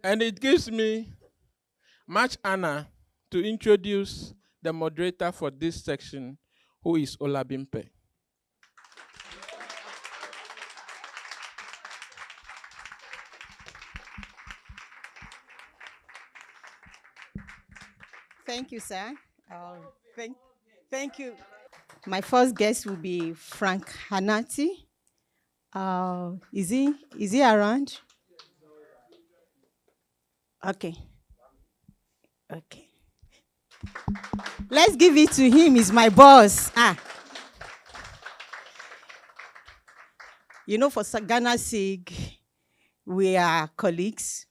And it gives me much honor to introduce the moderator for this section, who is Olabimpe. Thank you, sir. Thank you. My first guest will be Frank Anati. Is he around? Okay. Let's give it to him. He's my boss. You know, for GhanaSIG, we are colleagues,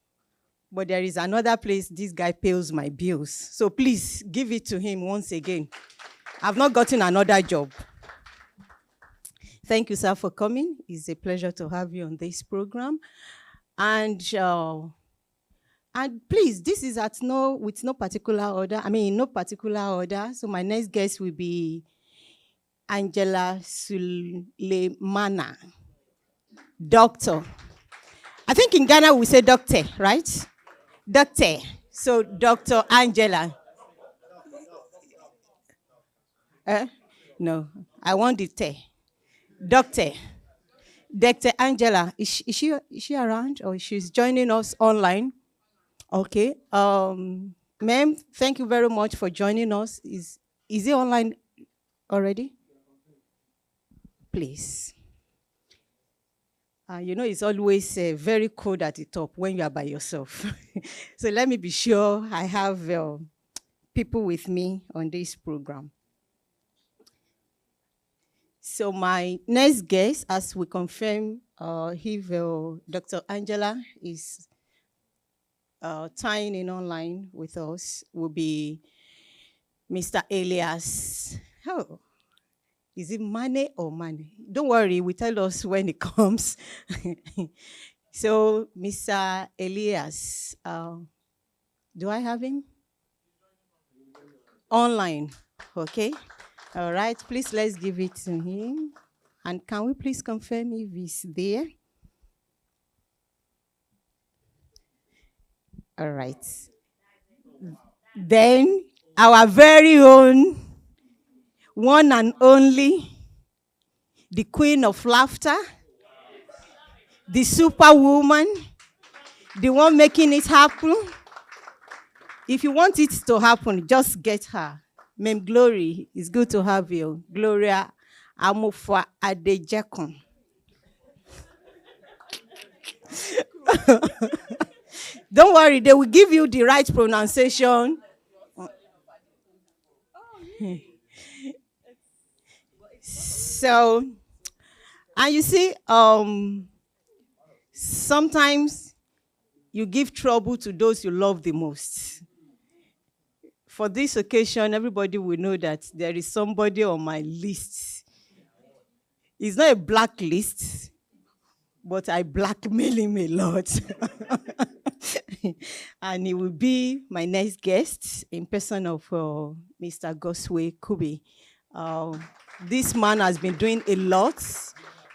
but there is another place this guy pays my bills. So please give it to him once again. I've not gotten another job. Thank you, sir, for coming. It's a pleasure to have you on this program. And please, this is with no particular order. No particular order. So my next guest will be Angela Sulemana, doctor. I think in Ghana we say doctor, right? Doctor. So Dr. Angela. No, I want the T. Doctor Angela. Is she around, or she's joining us online? Okay. Ma'am, thank you very much for joining us. Is it online already? Please. You know, it's always very cold at the top when you are by yourself. So let me be sure I have people with me on this program. So my next guest, as we confirm, if Dr. Angela is tying in online with us, will be Mr. Elias. Oh, is it money or money? Don't worry, we tell us when it comes. So, Mr. Elias, do I have him? Online, okay. All right, please let's give it to him. And can we please confirm if he's there? All right. Then our very own, one and only, the queen of laughter, the superwoman, the one making it happen. If you want it to happen, just get her. Ma'am Gloria, it's good to have you. Gloria Amofah-Adjekum. Don't worry, they will give you the right pronunciation. So, and you see, sometimes you give trouble to those you love the most. For this occasion, everybody will know that there is somebody on my list. It's not a blacklist, but I blackmail him a lot. And he will be my next guest in person of Mr. Godsway, Kubi. This man has been doing a lot.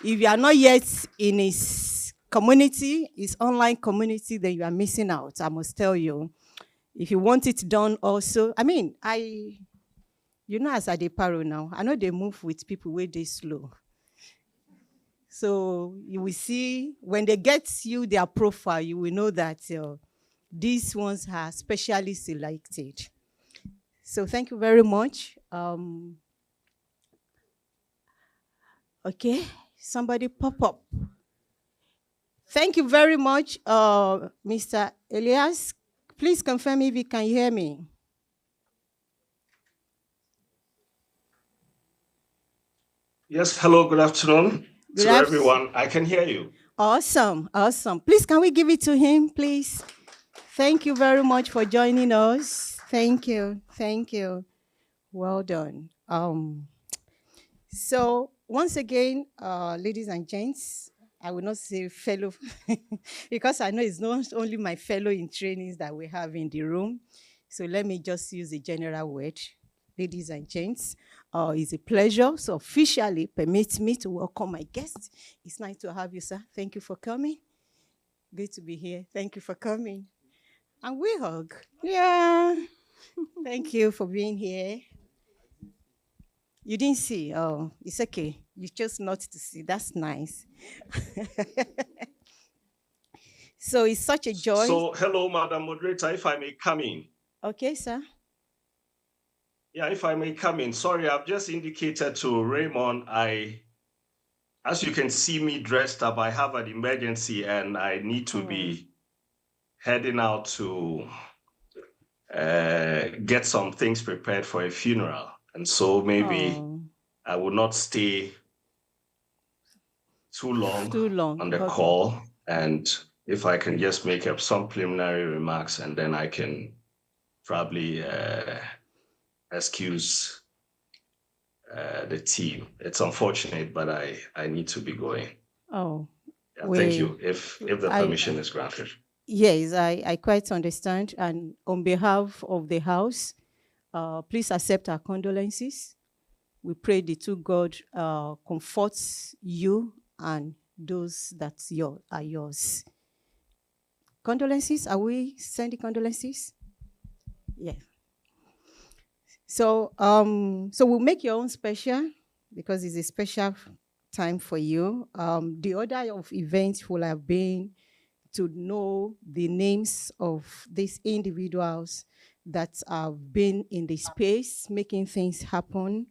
If you are not yet in his community, his online community, then you are missing out, I must tell you. If you want it done also, you know, as I dey paro now, I know they move with people where they slow. So you will see, when they get you their profile, you will know that these ones are specially selected. So thank you very much. Okay, somebody pop up. Thank you very much, Mr. Elias. Please confirm if you can hear me. Yes, hello, good afternoon to everyone. I can hear you. Awesome, awesome. Please, can we give it to him, please? Thank you very much for joining us. Thank you, thank you. Well done. So, once again, ladies and gents, I will not say fellow, because I know it's not only my fellow in trainings that we have in the room. So let me just use a general word. Ladies and gents, it's a pleasure. So officially permit me to welcome my guest. It's nice to have you, sir. Thank you for coming. Good to be here. Thank you for coming. And we hug. Yeah. Thank you for being here. You didn't see. Oh, it's okay. You chose not to see. That's nice. So it's such a joy. So, hello, Madam Moderator, if I may come in. Okay, sir. Yeah, if I may come in. Sorry, I've just indicated to Raymond, as you can see me dressed up, I have an emergency and I need to be heading out to get some things prepared for a funeral. And so maybe I will not stay too long on the call. And if I can just make up some preliminary remarks and then I can probably excuse the team. It's unfortunate, but I need to be going. Oh. Yeah, thank you, if the permission is granted. Yes, I quite understand. And on behalf of the House, please accept our condolences. We pray the two God comforts you and those that are yours. Condolences, are we sending condolences? Yeah. So, so we'll make your own special because it's a special time for you. The order of events will have been to know the names of these individuals that have been in the space, making things happen.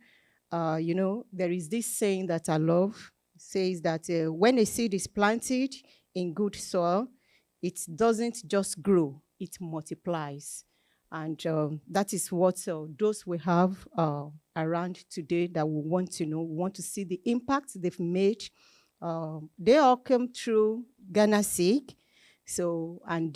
You know, there is this saying that I love, says that when a seed is planted in good soil, it doesn't just grow, it multiplies. And that is what those we have around today that we want to know, we want to see the impact they've made. They all come through GhanaSIG. So, and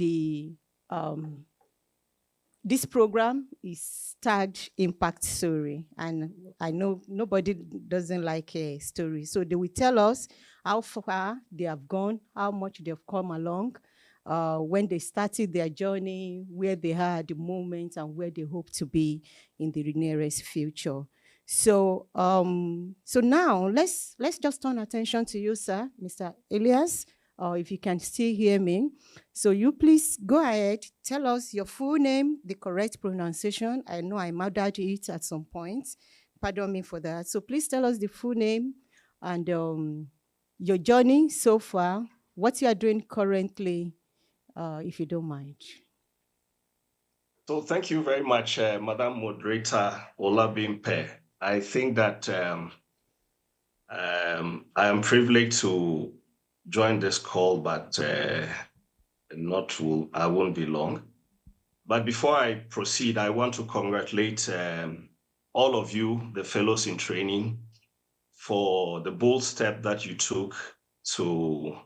this program is tagged Impact Story. And I know nobody doesn't like a story. So they will tell us how far they have gone, how much they've come along, when they started their journey, where they are at the moment, and where they hope to be in the nearest future. So, so now let's just turn attention to you, sir, Mr. Elias. If you can still hear me. So you please go ahead, tell us your full name, the correct pronunciation. I know I murdered it at some point. Pardon me for that. So please tell us the full name and your journey so far, what you are doing currently, if you don't mind. So thank you very much, Madam Moderator Olabimpe. I think that I am privileged to join this call, but I won't be long. But before I proceed, I want to congratulate all of you, the fellows in training, for the bold step that you took to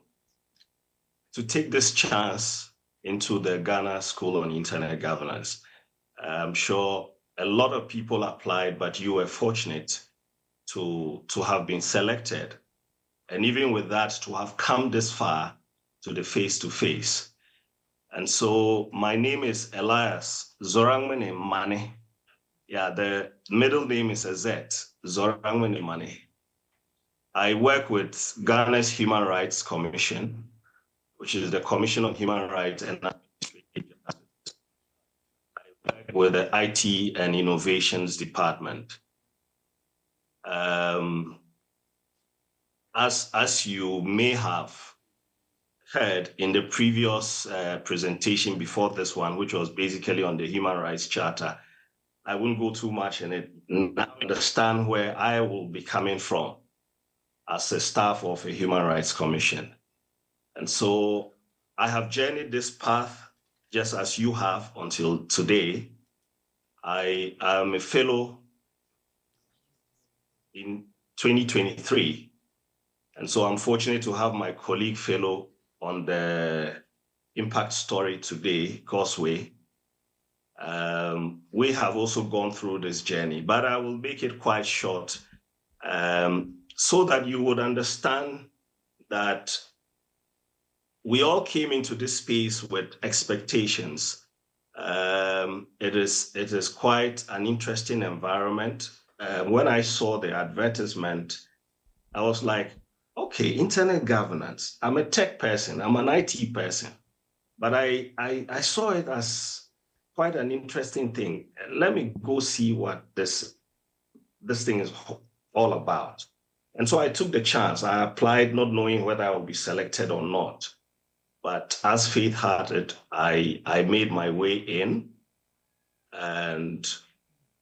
take this chance into the Ghana School on Internet Governance. I'm sure a lot of people applied, but you were fortunate to have been selected. And even with that, to have come this far to the face-to-face. And so my name is Elias Zorangmene Mane. Yeah, the middle name is Azet, Zorangmene Mane. I work with Ghana's Human Rights Commission, which is the Commission on Human Rights, and I work with the IT and Innovations Department. As you may have heard in the previous presentation before this one, which was basically on the Human Rights Charter, I won't go too much in it. Now understand where I will be coming from as a staff of a Human Rights Commission. And so I have journeyed this path just as you have until today. I am a fellow in 2023. And so I'm fortunate to have my colleague fellow on the impact story today, Godsway. We have also gone through this journey, but I will make it quite short so that you would understand that we all came into this space with expectations. It is quite an interesting environment. When I saw the advertisement, I was like, okay, internet governance. I'm a tech person, I'm an IT person. But I saw it as quite an interesting thing. Let me go see what this thing is all about. And so I took the chance. I applied not knowing whether I would be selected or not. But as faith had it, I made my way in, and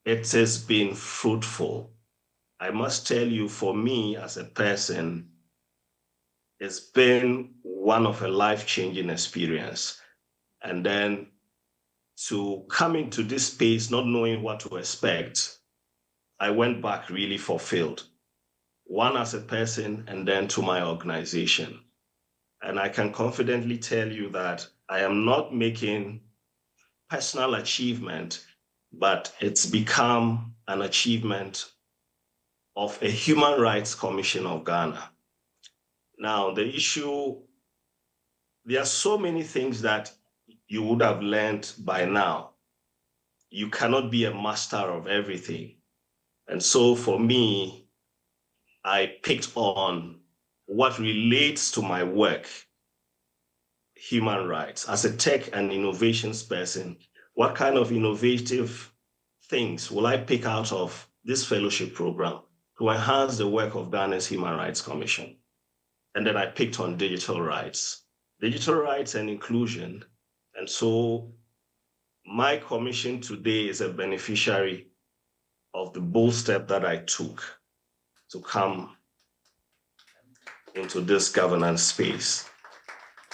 it has been fruitful. I must tell you, for me as a person, it's been one of a life-changing experience. And then to come into this space, not knowing what to expect, I went back really fulfilled. One as a person, and then to my organization. And I can confidently tell you that I am not making personal achievement, but it's become an achievement of a Human Rights Commission of Ghana. Now, the issue, there are so many things that you would have learned by now. You cannot be a master of everything. And so for me, I picked on what relates to my work, human rights. As a tech and innovations person, what kind of innovative things will I pick out of this fellowship program to enhance the work of Ghana's Human Rights Commission? And then I picked on digital rights and inclusion. And so my commission today is a beneficiary of the bold step that I took to come into this governance space.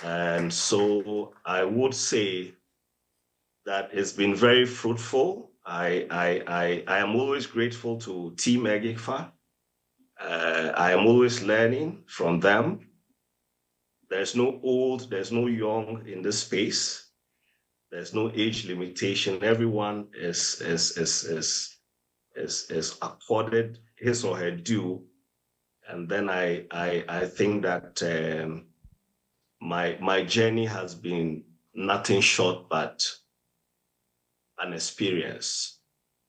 And so I would say that it's been very fruitful. I am always grateful to Team EGIGFA. I am always learning from them. There's no old, there's no young in this space. There's no age limitation. Everyone is accorded his or her due. And then I think that my journey has been nothing short but an experience,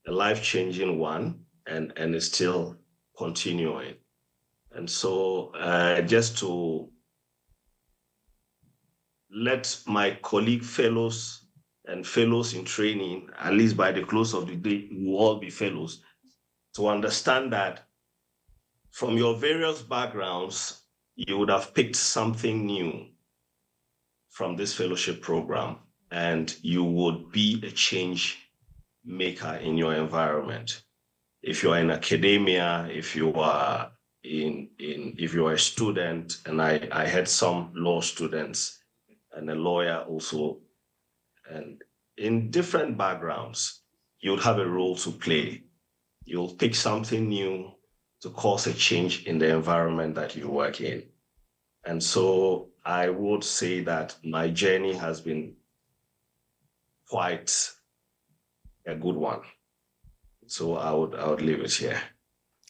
a life-changing one, and it's still continuing. And so just to let my colleague fellows and fellows in training, at least by the close of the day, we will all be fellows, to understand that from your various backgrounds, you would have picked something new from this fellowship program, and you would be a change maker in your environment. If you are in academia, if you are if you are a student, and I had some law students and a lawyer also, and in different backgrounds, you'll have a role to play. You'll pick something new to cause a change in the environment that you work in. And so I would say that my journey has been quite a good one. So I would leave it here.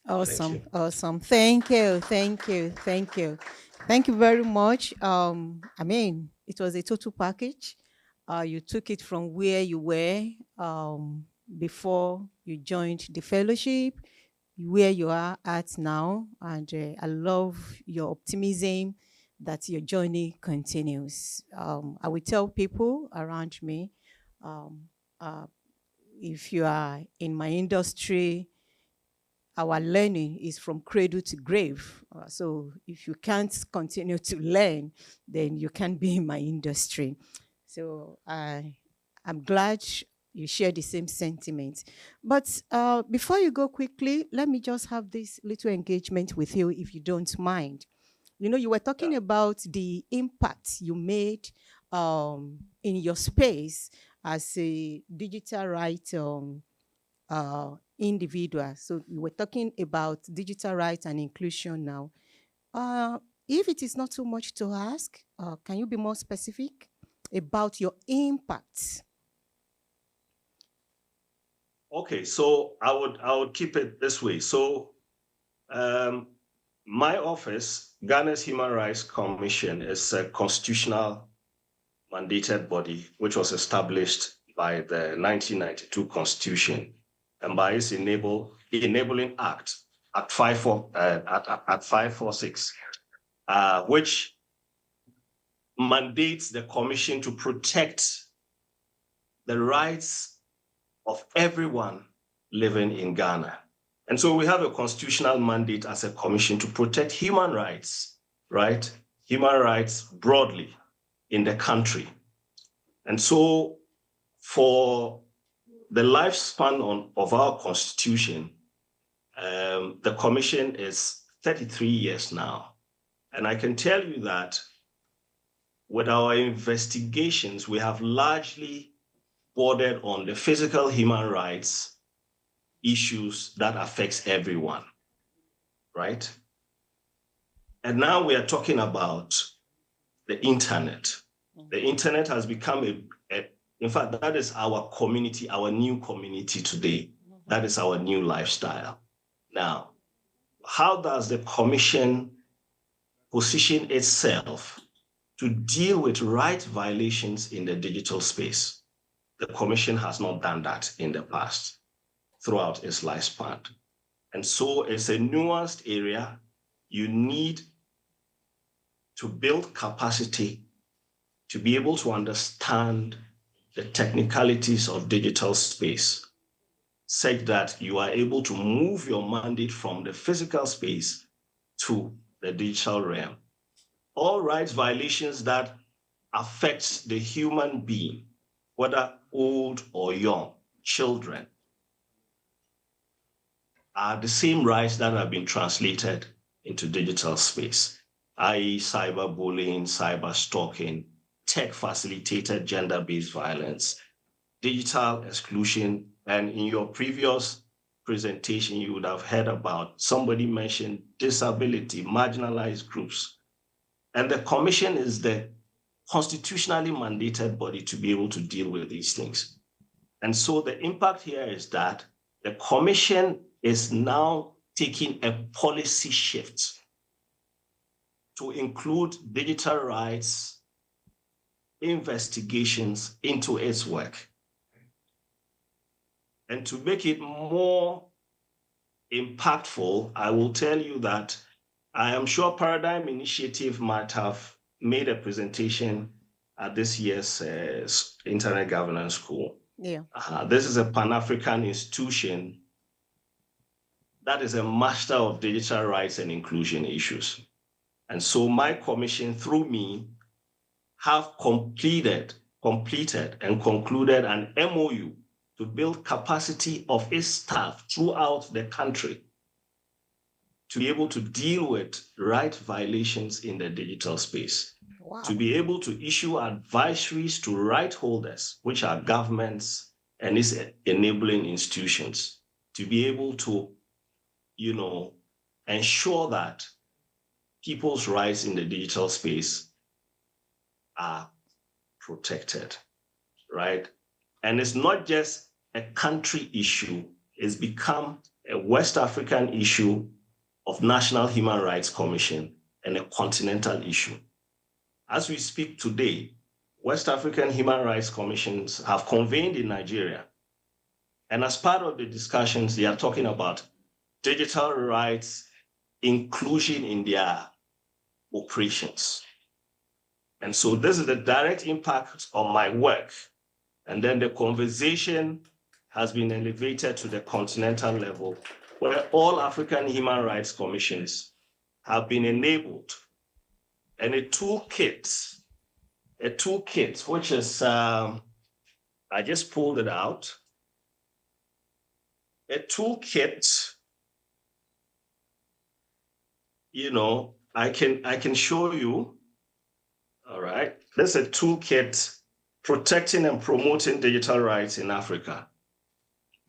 Awesome, awesome. Thank you. Thank you very much. I mean, it was a total package. You took it from where you were before you joined the fellowship, where you are at now, and I love your optimism that your journey continues. I will tell people around me, if you are in my industry, our learning is from cradle to grave. So if you can't continue to learn, then you can't be in my industry. So I'm glad you share the same sentiment. But before you go quickly, let me just have this little engagement with you, if you don't mind. You know, you were talking about the impact you made in your space as a digital rights individual. So you were talking about digital rights and inclusion now. If it is not too much to ask, can you be more specific about your impact? Okay, so I would keep it this way. So my office, Ghana's Human Rights Commission, is a constitutional mandated body which was established by the 1992 Constitution and by its enabling Act 546, which mandates the commission to protect the rights of everyone living in Ghana. And so we have a constitutional mandate as a commission to protect human rights, right? Human rights broadly in the country. And so for the lifespan of our constitution, the commission is 33 years now. And I can tell you that with our investigations, we have largely bordered on the physical human rights issues that affects everyone, right? And now we are talking about the internet. The internet has become in fact, that is our community, our new community today. That is our new lifestyle. Now, how does the commission position itself to deal with rights violations in the digital space? The commission has not done that in the past throughout its lifespan. And so it's a nuanced area. You need to build capacity to be able to understand the technicalities of digital space, such that you are able to move your mandate from the physical space to the digital realm. All rights violations that affect the human being, whether old or young, children, are the same rights that have been translated into digital space, i.e. cyberbullying, cyber stalking, tech-facilitated gender-based violence, digital exclusion. And in your previous presentation, you would have heard about, somebody mentioned disability, marginalized groups. And the commission is the constitutionally mandated body to be able to deal with these things. And so the impact here is that the commission is now taking a policy shift to include digital rights investigations into its work. And to make it more impactful, I will tell you that I am sure Paradigm Initiative might have made a presentation at this year's Internet Governance School. Yeah. This is a Pan-African institution that is a master of digital rights and inclusion issues. And so my commission, through me, have completed and concluded an MOU to build capacity of its staff throughout the country to be able to deal with right violations in the digital space. Wow. To be able to issue advisories to right holders, which are governments and its enabling institutions, to be able to, ensure that people's rights in the digital space are protected, right? And it's not just a country issue, it's become a West African issue of National Human Rights Commission and a continental issue. As we speak today, West African Human Rights Commissions have convened in Nigeria. And as part of the discussions, they are talking about digital rights inclusion in their operations. And so this is the direct impact on my work. And then the conversation has been elevated to the continental level, where all African human rights commissions have been enabled. And a toolkit, which is, I just pulled it out. A toolkit, I can show you. All right, this is a toolkit, Protecting and Promoting Digital Rights in Africa,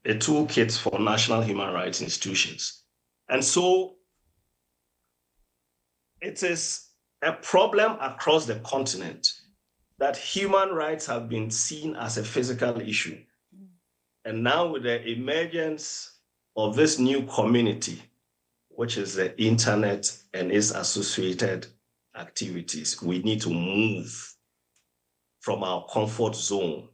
a toolkit for national human rights institutions. And so it is a problem across the continent that human rights have been seen as a physical issue. And now with the emergence of this new community, which is the internet and its associated activities, we need to move from our comfort zone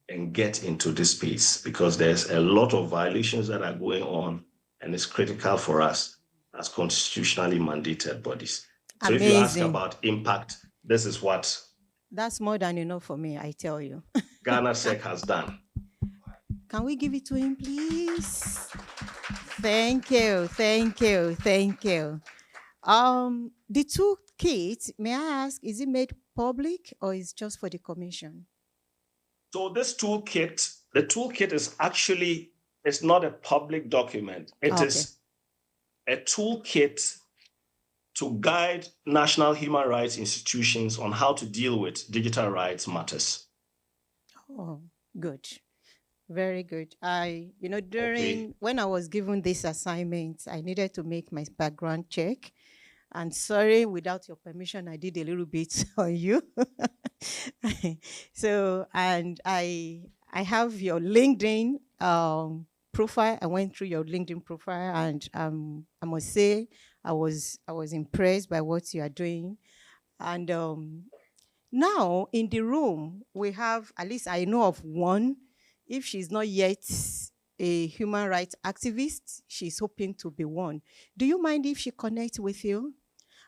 and get into this space, because there's a lot of violations that are going on, and it's critical for us as constitutionally mandated bodies. So Amazing. if you ask about impact, this is what That's more than enough for me, I tell you. GhanaSIG has done. Can we give it to him, please? Thank you, thank you, thank you. The toolkit, may I ask, is it made public or is just for the commission? So this toolkit, the toolkit is actually, it's not a public document. It is a toolkit to guide national human rights institutions on how to deal with digital rights matters. Oh, good. Very good. When I was given this assignment, I needed to make my background check. And sorry, without your permission, I did a little bit on you. So, and I have your LinkedIn profile. I went through your LinkedIn profile, and I must say, I was impressed by what you are doing. And now in the room, we have, at least I know of one. If she's not yet a human rights activist, she's hoping to be one. Do you mind if she connects with you?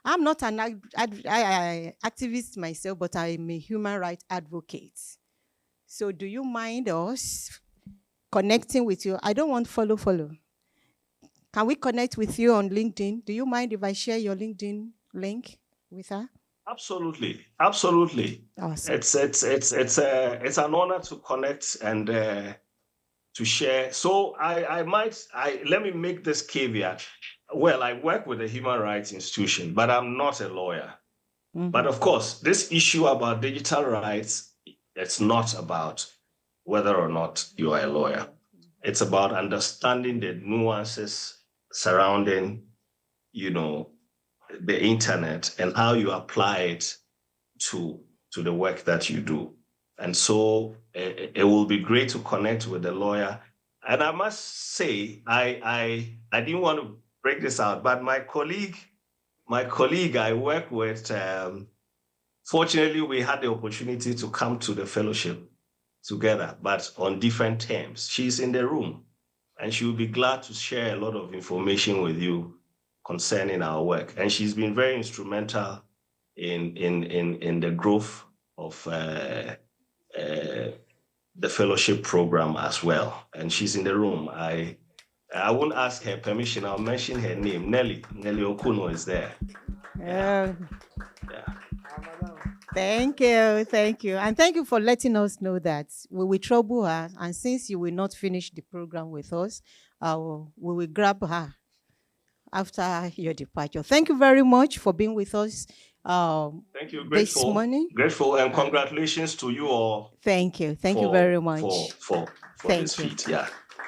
I'm not an activist myself, but I'm a human rights advocate. So do you mind us connecting with you? I don't want follow. Can we connect with you on LinkedIn? Do you mind if I share your LinkedIn link with her? Absolutely, absolutely. Awesome. It's an honor to connect and to share. So let me make this caveat. Well, I work with a human rights institution, but I'm not a lawyer. Mm-hmm. But of course, this issue about digital rights, it's not about whether or not you are a lawyer. It's about understanding the nuances surrounding, the internet and how you apply it to the work that you do. And so it will be great to connect with the lawyer. And I must say, I didn't want to break this out, but my colleague I work with, fortunately, we had the opportunity to come to the fellowship together, but on different terms. She's in the room, and she will be glad to share a lot of information with you concerning our work. And she's been very instrumental in the growth of the fellowship program as well. And she's in the room. I won't ask her permission. I'll mention her name. Nelly Okuno is there. Yeah. Thank you. And thank you for letting us know that we will trouble her. And since you will not finish the program with us, we will grab her after your departure. Thank you very much for being with us. Thank you. Grateful, this morning. Grateful, and congratulations to you all. Thank you. Thank you very much. For this feat. Yeah.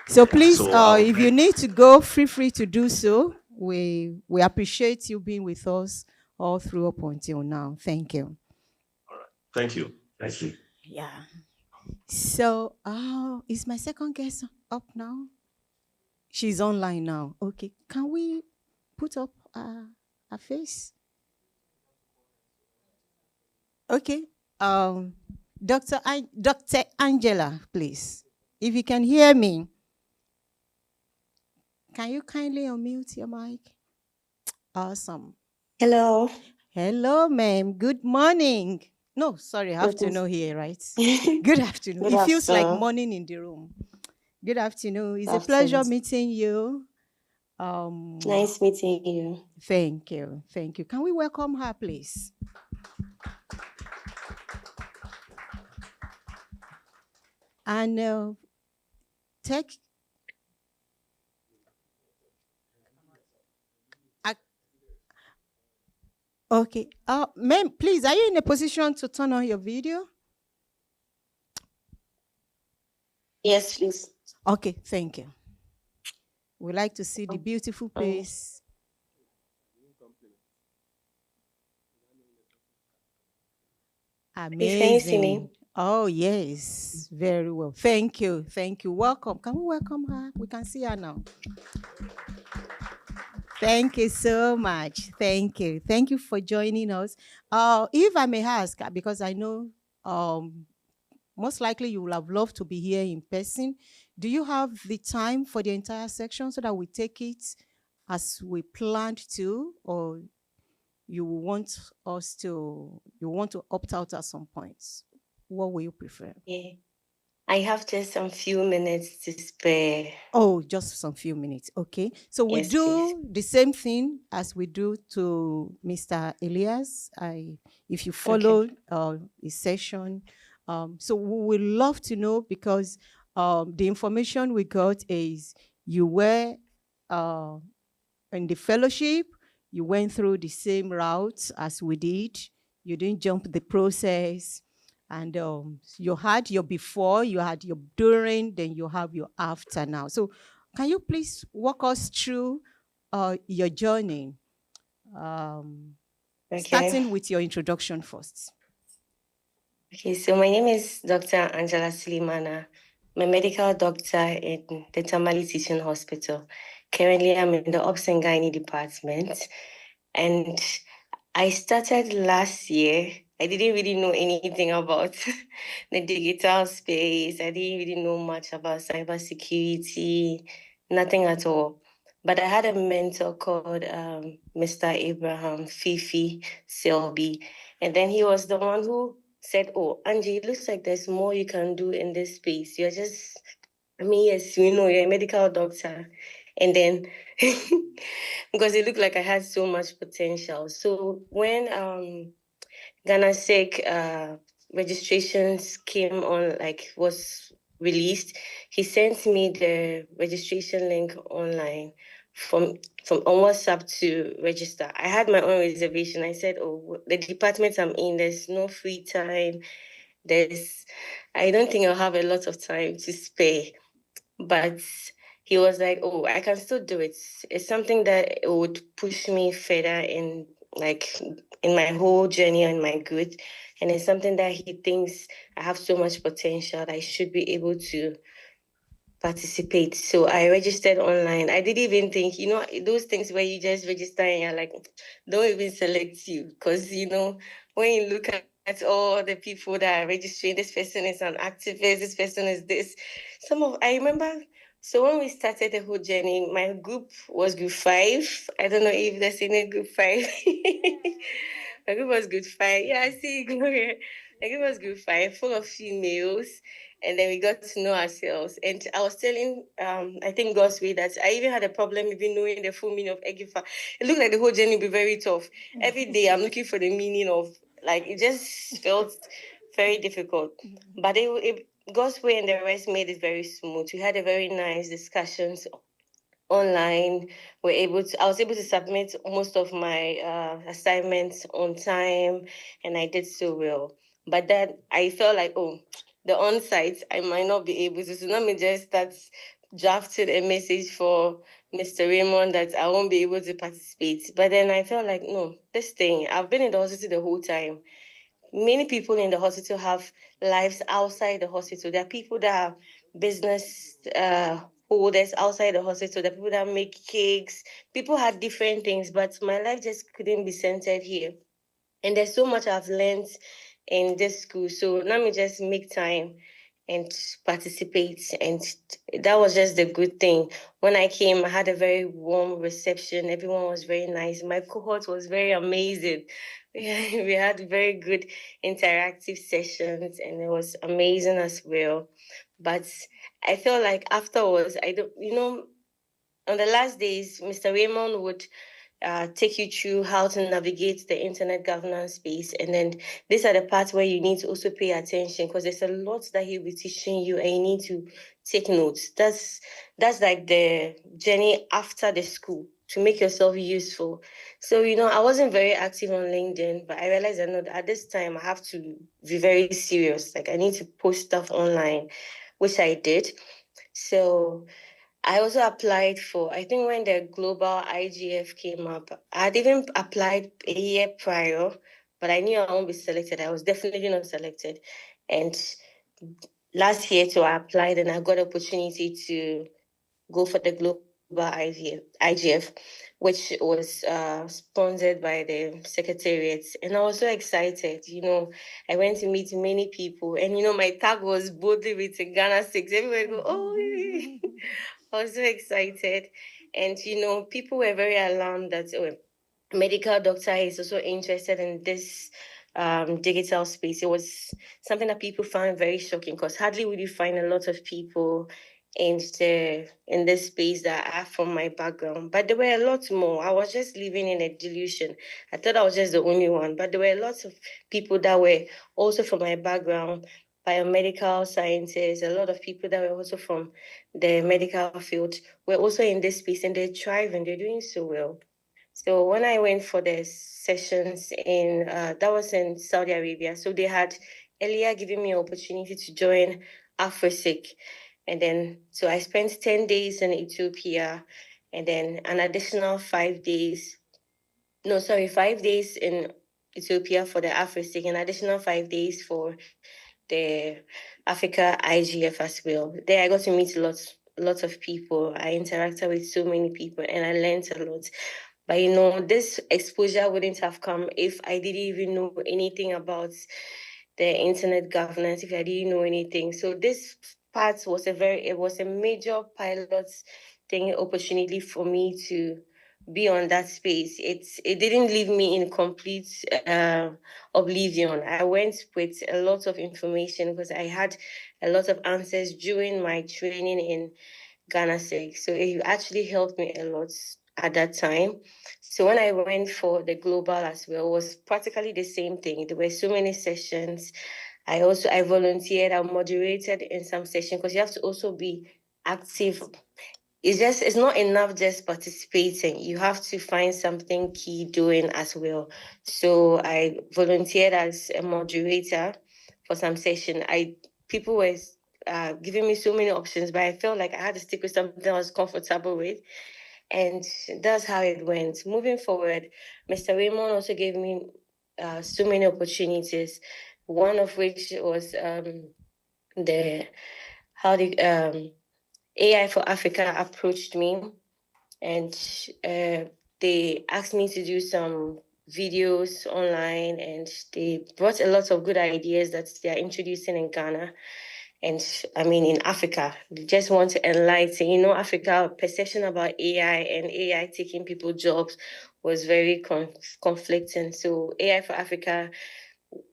So please, if you need to go, feel free to do so. We appreciate you being with us all through up until now. Thank you. All right. Thank you. Thank you. Yeah. So, is my second guest up now? She's online now. Okay. Can we put up her face? Okay. Dr. Angela, please. If you can hear me, can you kindly unmute your mic? Awesome. Hello. Hello, ma'am. Good morning. No, sorry, afternoon here, right? Good afternoon. It feels like morning in the room. Good afternoon. It's a pleasure meeting you. Nice meeting you. Thank you. Thank you. Can we welcome her, please? And okay. Ma'am, please, are you in a position to turn on your video? Yes, please. Okay, thank you. We'd like to see the beautiful face. Amazing. Can you see me? Oh, yes. Very well. Thank you. Thank you. Welcome. Can we welcome her? We can see her now. Thank you so much. Thank you. Thank you for joining us. If I may ask, because I know most likely you will have loved to be here in person. Do you have the time for the entire section so that we take it as we planned to, or you want to opt out at some points. What will you prefer? Yeah. I have just some few minutes to spare. Oh, just some few minutes. Okay. So we Yes, do please. the same thing as we do to Mr. Elias. If you follow his session. So we would love to know, because the information we got is you were in the fellowship, you went through the same routes as we did. You didn't jump the process. And you had your before, you had your during, then you have your after now. So can you please walk us through your journey, starting with your introduction first? Okay, so my name is Dr. Angela Sulemana. I'm a medical doctor in the Tamale Teaching Hospital. Currently, I'm in the Obs and Gynae department. And I started last year. I didn't really know anything about the digital space. I didn't really know much about cybersecurity, nothing at all. But I had a mentor called Mr. Abraham Fifi Selby. And then he was the one who said, "Oh, Angie, it looks like there's more you can do in this space. You're just, yes, you're a medical doctor." And then because it looked like I had so much potential. So when GhanaSIG registrations came on, was released, he sent me the registration link online from on WhatsApp to register. I had my own reservation. I said, "Oh, the department I'm in, there's no free time. I don't think I'll have a lot of time to spare." But he was like, "Oh, I can still do it. It's something that would push me further in my whole journey and my growth. And it's something that he thinks I have so much potential that I should be able to participate." So I registered online. I didn't even think, those things where you just register and you're like, don't even select you. Because, when you look at all the people that are registering, this person is an activist, this person is this. I remember, so when we started the whole journey, my group was group 5. I don't know if there's any group 5. My group was group 5. Yeah, I see, Gloria. My group was group 5, full of females. And then we got to know ourselves. And I was telling, I think Godsway, that I even had a problem even knowing the full meaning of EGIGFA. It looked like the whole journey would be very tough. Every day I'm looking for the meaning of, it just felt very difficult. But Godsway and the rest made it very smooth. We had a very nice discussions online. I was able to submit most of my assignments on time, and I did so well. But then I felt like, the on-site, I might not be able to. So let me just start drafting a message for Mr. Raymond that I won't be able to participate. But then I felt like, no, this thing, I've been in the hospital the whole time. Many people in the hospital have lives outside the hospital. There are people that are business holders outside the hospital. There are people that make cakes. People had different things, but my life just couldn't be centered here. And there's so much I've learned in this school. So let me just make time and participate. And that was just the good thing. When I came, I had a very warm reception. Everyone was very nice. My cohort was very amazing. We had very good interactive sessions, and it was amazing as well. But I felt like afterwards, on the last days, Mr. Raymond would take you through how to navigate the internet governance space. And then these are the parts where you need to also pay attention, because there's a lot that he'll be teaching you and you need to take notes. That's like the journey after the school to make yourself useful. So, I wasn't very active on LinkedIn, but I realized that at this time I have to be very serious. I need to post stuff online, which I did. So I also applied for, I think when the global IGF came up, I had even applied a year prior, but I knew I won't be selected. I was definitely not selected. And last year too, I applied and I got an opportunity to go for the global IGF, which was sponsored by the Secretariat. And I was so excited. I went to meet many people, and my tag was boldly written GhanaSIG. Everybody go, "Oh, I was so excited." And people were very alarmed that medical doctor is also interested in this digital space. It was something that people found very shocking because hardly would you find a lot of people in this space that are from my background. But there were a lot more. I was just living in a delusion. I thought I was just the only one, but there were lots of people that were also from my background, biomedical scientists, a lot of people that were also from the medical field were also in this space, and they're thriving, they're doing so well. So when I went for the sessions that was in Saudi Arabia, so they had earlier given me an opportunity to join AfroSIG. And then, so I spent 10 days in Ethiopia, and then an additional 5 days, 5 days in Ethiopia for the AfroSIG, an additional 5 days for the Africa IGF as well. There I got to meet lots of people. I interacted with so many people, and I learned a lot. But this exposure wouldn't have come if I didn't even know anything about the internet governance, if I didn't know anything. So this part was a major pilot thing, opportunity for me to be on that space. It didn't leave me in complete oblivion. I went with a lot of information because I had a lot of answers during my training in GhanaSIG. So it actually helped me a lot at that time. So when I went for the global as well, it was practically the same thing. There were so many sessions. I volunteered, I moderated in some sessions because you have to also be active. It's not enough just participating. You have to find something key doing as well. So I volunteered as a moderator for some session. People were giving me so many options, but I felt like I had to stick with something I was comfortable with. And that's how it went. Moving forward, Mr. Raymond also gave me so many opportunities, one of which was AI for Africa approached me, and they asked me to do some videos online, and they brought a lot of good ideas that they are introducing in Ghana. And in Africa, they just want to enlighten. Africa perception about AI and AI taking people's jobs was very conflicting. So AI for Africa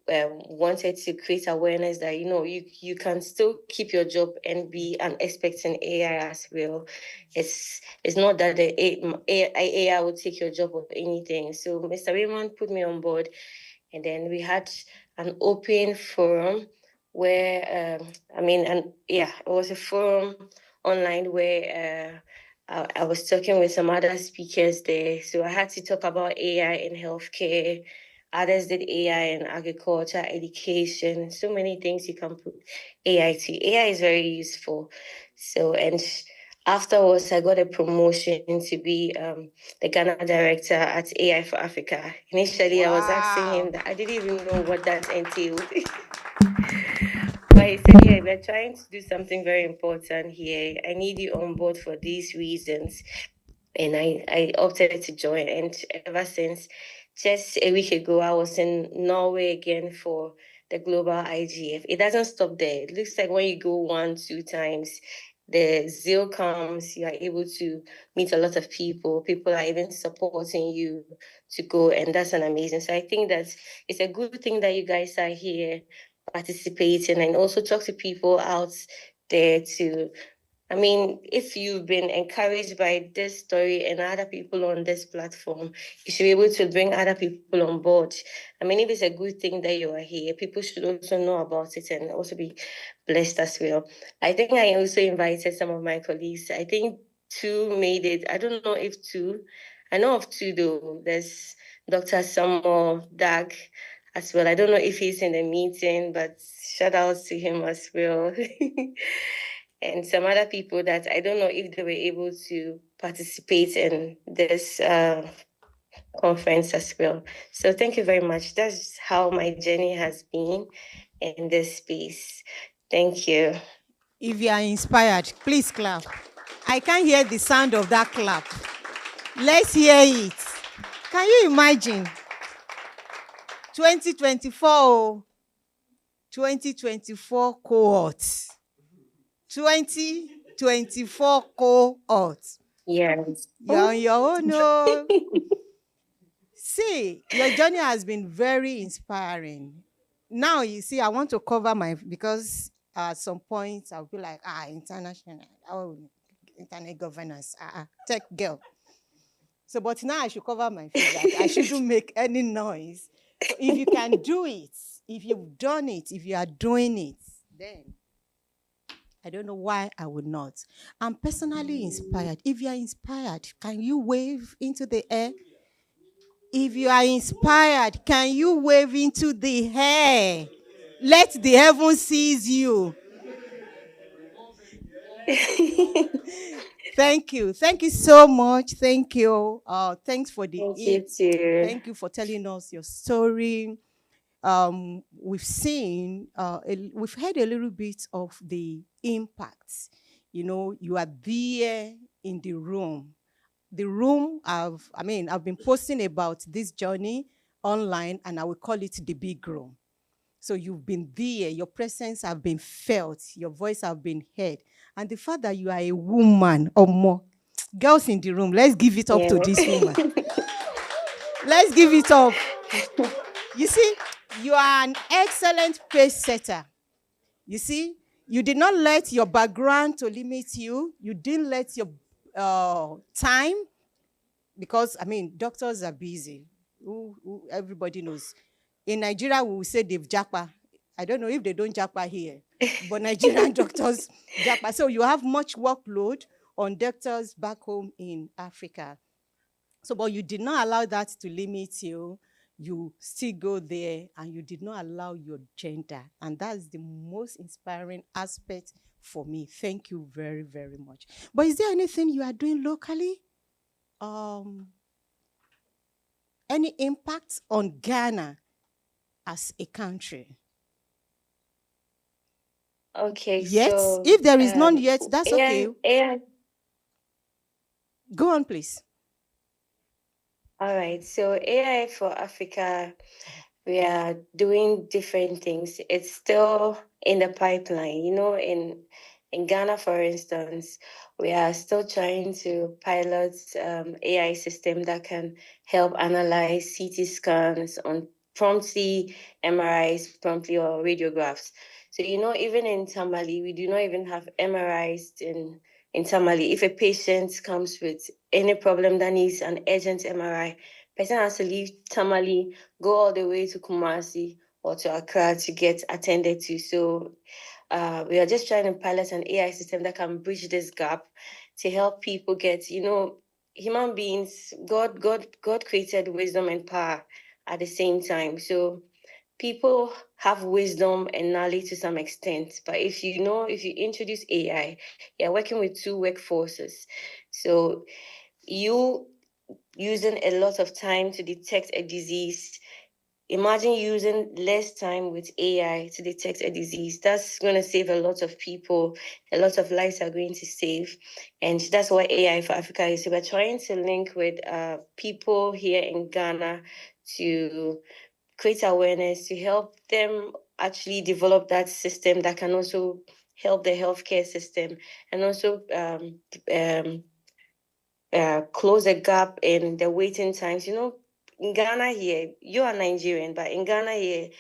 wanted to create awareness that you can still keep your job and be an expert in AI as well. It's not that the AI will take your job or anything. So Mr. Raymond put me on board, and then we had an open forum where it was a forum online where I was talking with some other speakers there. So I had to talk about AI in healthcare. Others did AI in agriculture, education, so many things you can put AI to. AI is very useful. So, and afterwards, I got a promotion to be the Ghana director at AI for Africa. Initially, wow. I was asking him that I didn't even know what that entailed. But he said, yeah, we're trying to do something very important here. I need you on board for these reasons. And I opted to join. And ever since, just a week ago, I was in Norway again for the global IGF. It doesn't stop there. It looks like when you go 1-2 times, the zeal comes, you are able to meet a lot of people. People are even supporting you to go, and that's an amazing. So I think that it's a good thing that you guys are here participating, and also talk to people out there to if you've been encouraged by this story and other people on this platform, you should be able to bring other people on board. If it's a good thing that you are here, people should also know about it and also be blessed as well. I think I also invited some of my colleagues. I think 2 made it. I don't know if 2. I know of 2 though. There's Dr. Samuel Dag as well. I don't know if he's in the meeting, but shout out to him as well. And some other people that I don't know if they were able to participate in this conference as well. So thank you very much. That's how my journey has been in this space. Thank you. If you are inspired, please clap. I can't hear the sound of that clap. Let's hear it. Can you imagine? 2024 cohorts. 2024 cohorts. Yes. You're on your own. No. See, your journey has been very inspiring. Now, you see, I want to cover because at some point I'll be like, international, internet governance, tech girl. So, but now I should cover my face. I shouldn't make any noise. So if you can do it, if you've done it, if you are doing it, then I don't know why I would not. I'm personally inspired. If you are inspired, can you wave into the air? If you are inspired, can you wave into the air? Let the heaven seize you. Thank you. Thank you so much. Thank you. Thanks for the Thank you too. Thank you for telling us your story. We've seen, we've heard a little bit of the impacts. You know, you are there in the room. The room, I've been posting about this journey online, and I will call it the big room. So you've been there, your presence have been felt, your voice have been heard. And the fact that you are a woman or more, girls in the room, let's give it up to this woman. Let's give it up. You see, you are an excellent pace setter. You see, you did not let your background to limit you. You didn't let your time, because, doctors are busy. Everybody knows. In Nigeria, we will say they've japa. I don't know if they don't japa here, but Nigerian doctors japa. So you have much workload on doctors back home in Africa. So, but you did not allow that to limit you. You still go there, and you did not allow your gender. And that's the most inspiring aspect for me. Thank you very, very much. But is there anything you are doing locally? Any impact on Ghana as a country? Okay, Yet, so if there is none yet, that's AI, okay. AI. Go on, please. All right, so AI for Africa, we are doing different things. It's still in the pipeline. You know, in Ghana, for instance, we are still trying to pilot AI system that can help analyze CT scans on promptly, MRIs promptly, or radiographs. So, you know, even in Tamale, we do not even have MRIs in Tamale. If a patient comes with any problem that needs an urgent MRI, person has to leave Tamale, go all the way to Kumasi or to Accra to get attended to. So we are just trying to pilot an AI system that can bridge this gap to help people get, you know, human beings, God created wisdom and power at the same time. So people have wisdom and knowledge to some extent, but if you introduce AI, you're working with two workforces. So you using a lot of time to detect a disease. Imagine using less time with AI to detect a disease. That's going to save a lot of people. A lot of lives are going to save. And that's what AI for Africa is. So we're trying to link with people here in Ghana to create awareness, to help them actually develop that system that can also help the healthcare system, and also close a gap in the waiting times. You know, in Ghana here, you are Nigerian, but in Ghana here,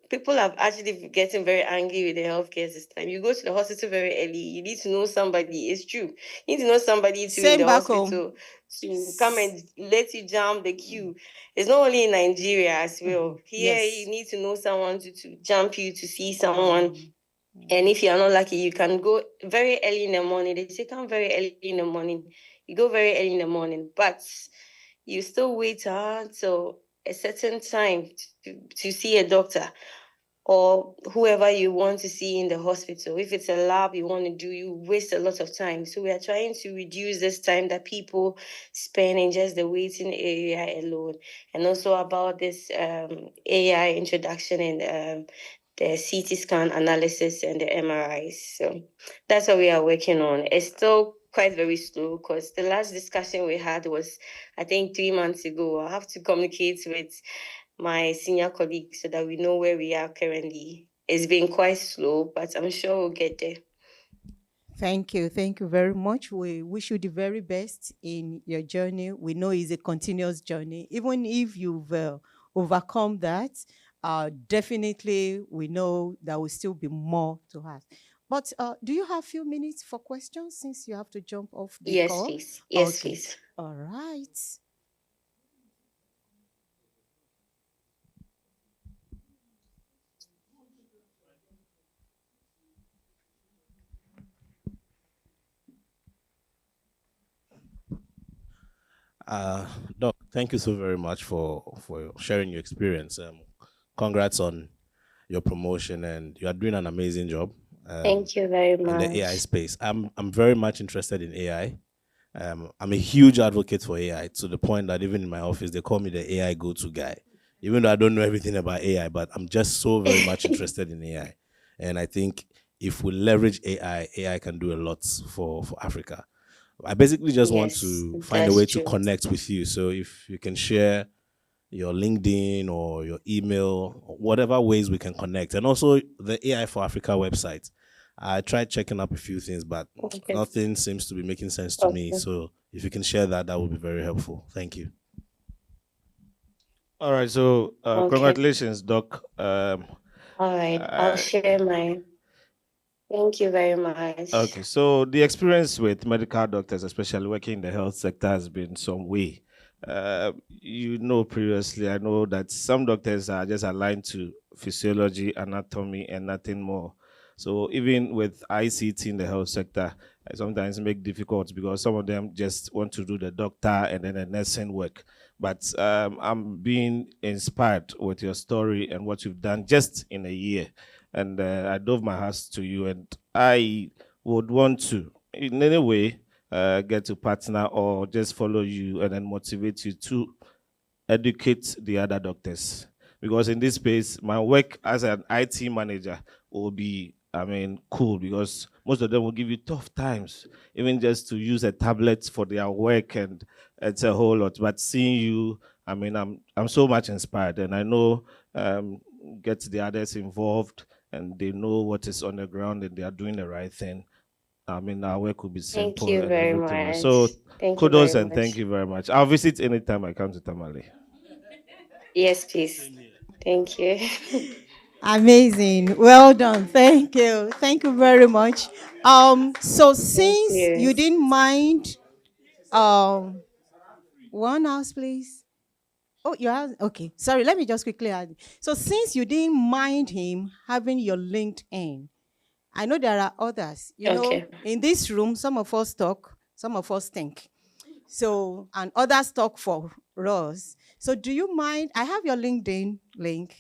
people are actually getting very angry with the healthcare system. You go to the hospital very early, you need to know somebody. It's true. You need to know somebody to in the hospital to come and let you jump the queue. It's not only in Nigeria as well. Here, you need to know someone to jump you to see someone. And if you're not lucky, you can go very early in the morning. They say come very early in the morning. You go very early in the morning, but you still wait until a certain time to see a doctor or whoever you want to see in the hospital. If it's a lab you want to do, you waste a lot of time. So we are trying to reduce this time that people spend in just the waiting area alone. And also about this AI introduction and the CT scan analysis and the MRIs. So that's what we are working on. It's still quite very slow because the last discussion we had was, I think, 3 months ago. I have to communicate with my senior colleagues so that we know where we are currently. It's been quite slow, but I'm sure we'll get there. Thank you. Thank you very much. We wish you the very best in your journey. We know it's a continuous journey. Even if you've overcome that, definitely we know there will still be more to have. But do you have a few minutes for questions since you have to jump off the Yes, call? please. Yes, Okay. please. All right. Doc, thank you so very much for sharing your experience. Congrats on your promotion, and you are doing an amazing job. Thank you very In the AI much. space. I'm very much interested in AI. I'm a huge advocate for AI to the point that even in my office they call me the AI go-to guy. Even though I don't know everything about AI, but I'm just so very much interested in AI. And I think if we leverage AI, AI can do a lot for Africa. I basically just want Yes, to find a that's way to true. connect with you. So if you can share your LinkedIn or your email, whatever ways we can connect. And also the AI for Africa website. I tried checking up a few things, but Okay. nothing seems to be making sense to me. Okay. So if you can share that, that would be very helpful. Thank you. All right, so Okay. congratulations, Doc. All right, I'll share mine. Thank you very much. Okay, so the experience with medical doctors, especially working in the health sector, has been some way. Previously, I know that some doctors are just aligned to physiology, anatomy, and nothing more. So even with ICT in the health sector, I sometimes make difficult because some of them just want to do the doctor and then the nursing work. But I'm being inspired with your story and what you've done just in a year. And I dove my heart to you, and I would want to, in any way, get to partner or just follow you and then motivate you to educate the other doctors. Because in this space, my work as an IT manager will be, cool, because most of them will give you tough times, even just to use a tablet for their work, and it's a whole lot. But seeing you, I'm so much inspired, and I know get the others involved, and they know what is on the ground, and they are doing the right thing. Our work will be Thank simple you and very everything. much. So Thank you kudos very and thank much. you very much. I'll visit anytime I come to Tamale. Yes, please. Thank you. Amazing. Well done. Thank you. Thank you very much. So since you. you didn't mind, one house, please. Oh, you have, okay. Sorry, let me just quickly add. So since you didn't mind him having your LinkedIn, I know there are others. You know, Okay. in this room, some of us talk, some of us think. So, and others talk for us. So do you mind? I have your LinkedIn link.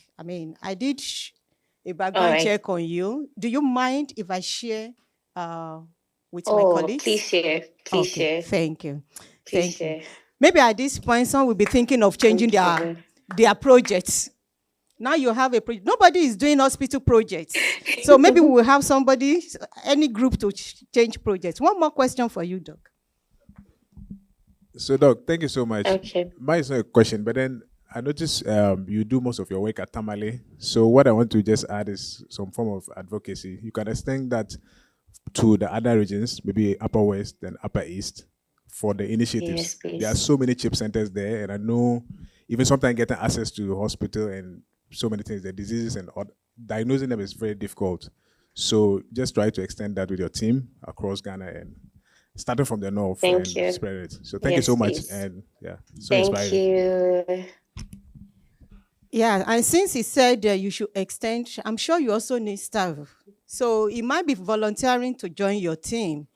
I did a background right. check on you. Do you mind if I share with my Oh, colleagues? please share. Please Okay, share. thank you. Please Thank you. share. Maybe at this point, some will be thinking of changing Thank you. their projects. Now you have a project. Nobody is doing hospital projects. So maybe we will have somebody, any group to change projects. One more question for you, Doc. So, Doc, thank you so much. Okay. Mine is not a question, but then I noticed you do most of your work at Tamale. So what I want to just add is some form of advocacy. You can extend that to the other regions, maybe Upper West and Upper East, for the initiatives. Yes, please. There are so many chip centers there, and I know even sometimes getting access to the hospital and so many things, the diseases and diagnosing them is very difficult. So just try to extend that with your team across Ghana and starting from the north Thank and you. spread it. So thank you Yes, so much. please. And yeah, so Thank inspiring. you. Yeah, and since he said you should extend, I'm sure you also need staff. So it might be volunteering to join your team,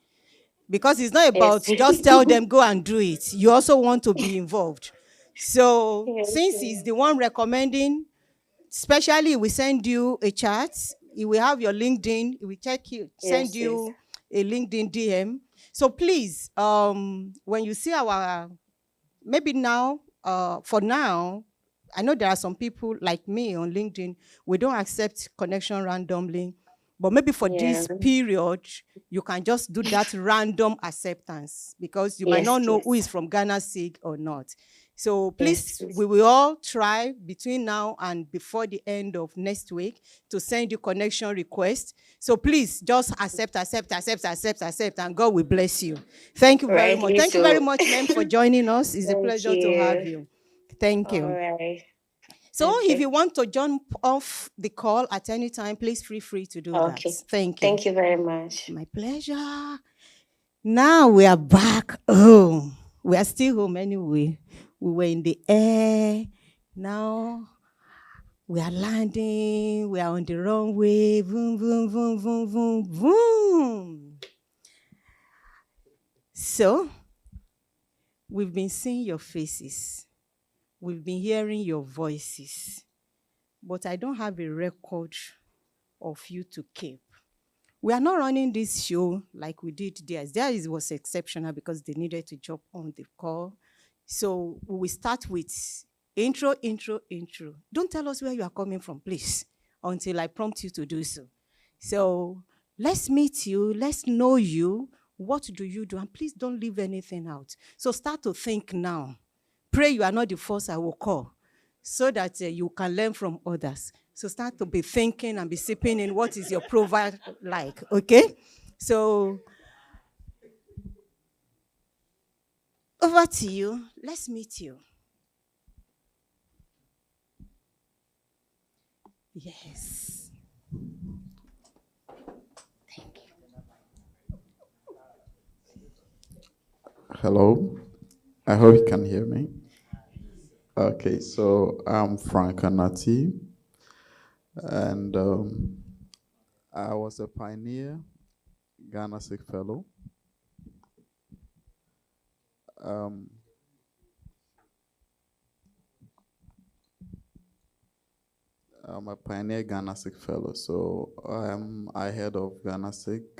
because it's not about Yes. just tell them go and do it. You also want to be involved. So Yes, since he's the one recommending, especially we send you a chat, he will have your LinkedIn, he will check you, send Yes, you a LinkedIn DM. So please, when you see our, maybe now, for now, I know there are some people like me on LinkedIn, we don't accept connection randomly, but maybe for this period, you can just do that random acceptance, because you might Yes, not know who please. is from GhanaSIG or not. So please, Yes. we will all try between now and before the end of next week to send you connection request. So please just accept, and God will bless you. Thank you very much. Rightly Thank you very so. much, ma'am, for joining us. It's a Thank pleasure to have you. you. Thank All you. right. So if Okay. you want to jump off the call at any time, please feel free to do that. Okay. Thank you. Thank you very much. My pleasure. Now we are back home. We are still home anyway. We were in the air. Now we are landing. We are on the runway. Boom, boom, boom, boom, boom, boom. So we've been seeing your faces. We've been hearing your voices. But I don't have a record of you to keep. We are not running this show like we did theirs. Theirs was exceptional because they needed to jump on the call. So we will start with intro. Don't tell us where you are coming from, please, until I prompt you to do so. So let's meet you. Let's know you. What do you do? And please don't leave anything out. So start to think now. Pray you are not the first I will call so that you can learn from others. So start to be thinking and be sipping in what is your profile like, okay? So over to you. Let's meet you. Yes. Thank you. Hello. I hope you can hear me. Okay, so I'm Frank Anati, and I was a pioneer GhanaSIG Fellow. I'm a pioneer GhanaSIG Fellow, so I heard of GhanaSIG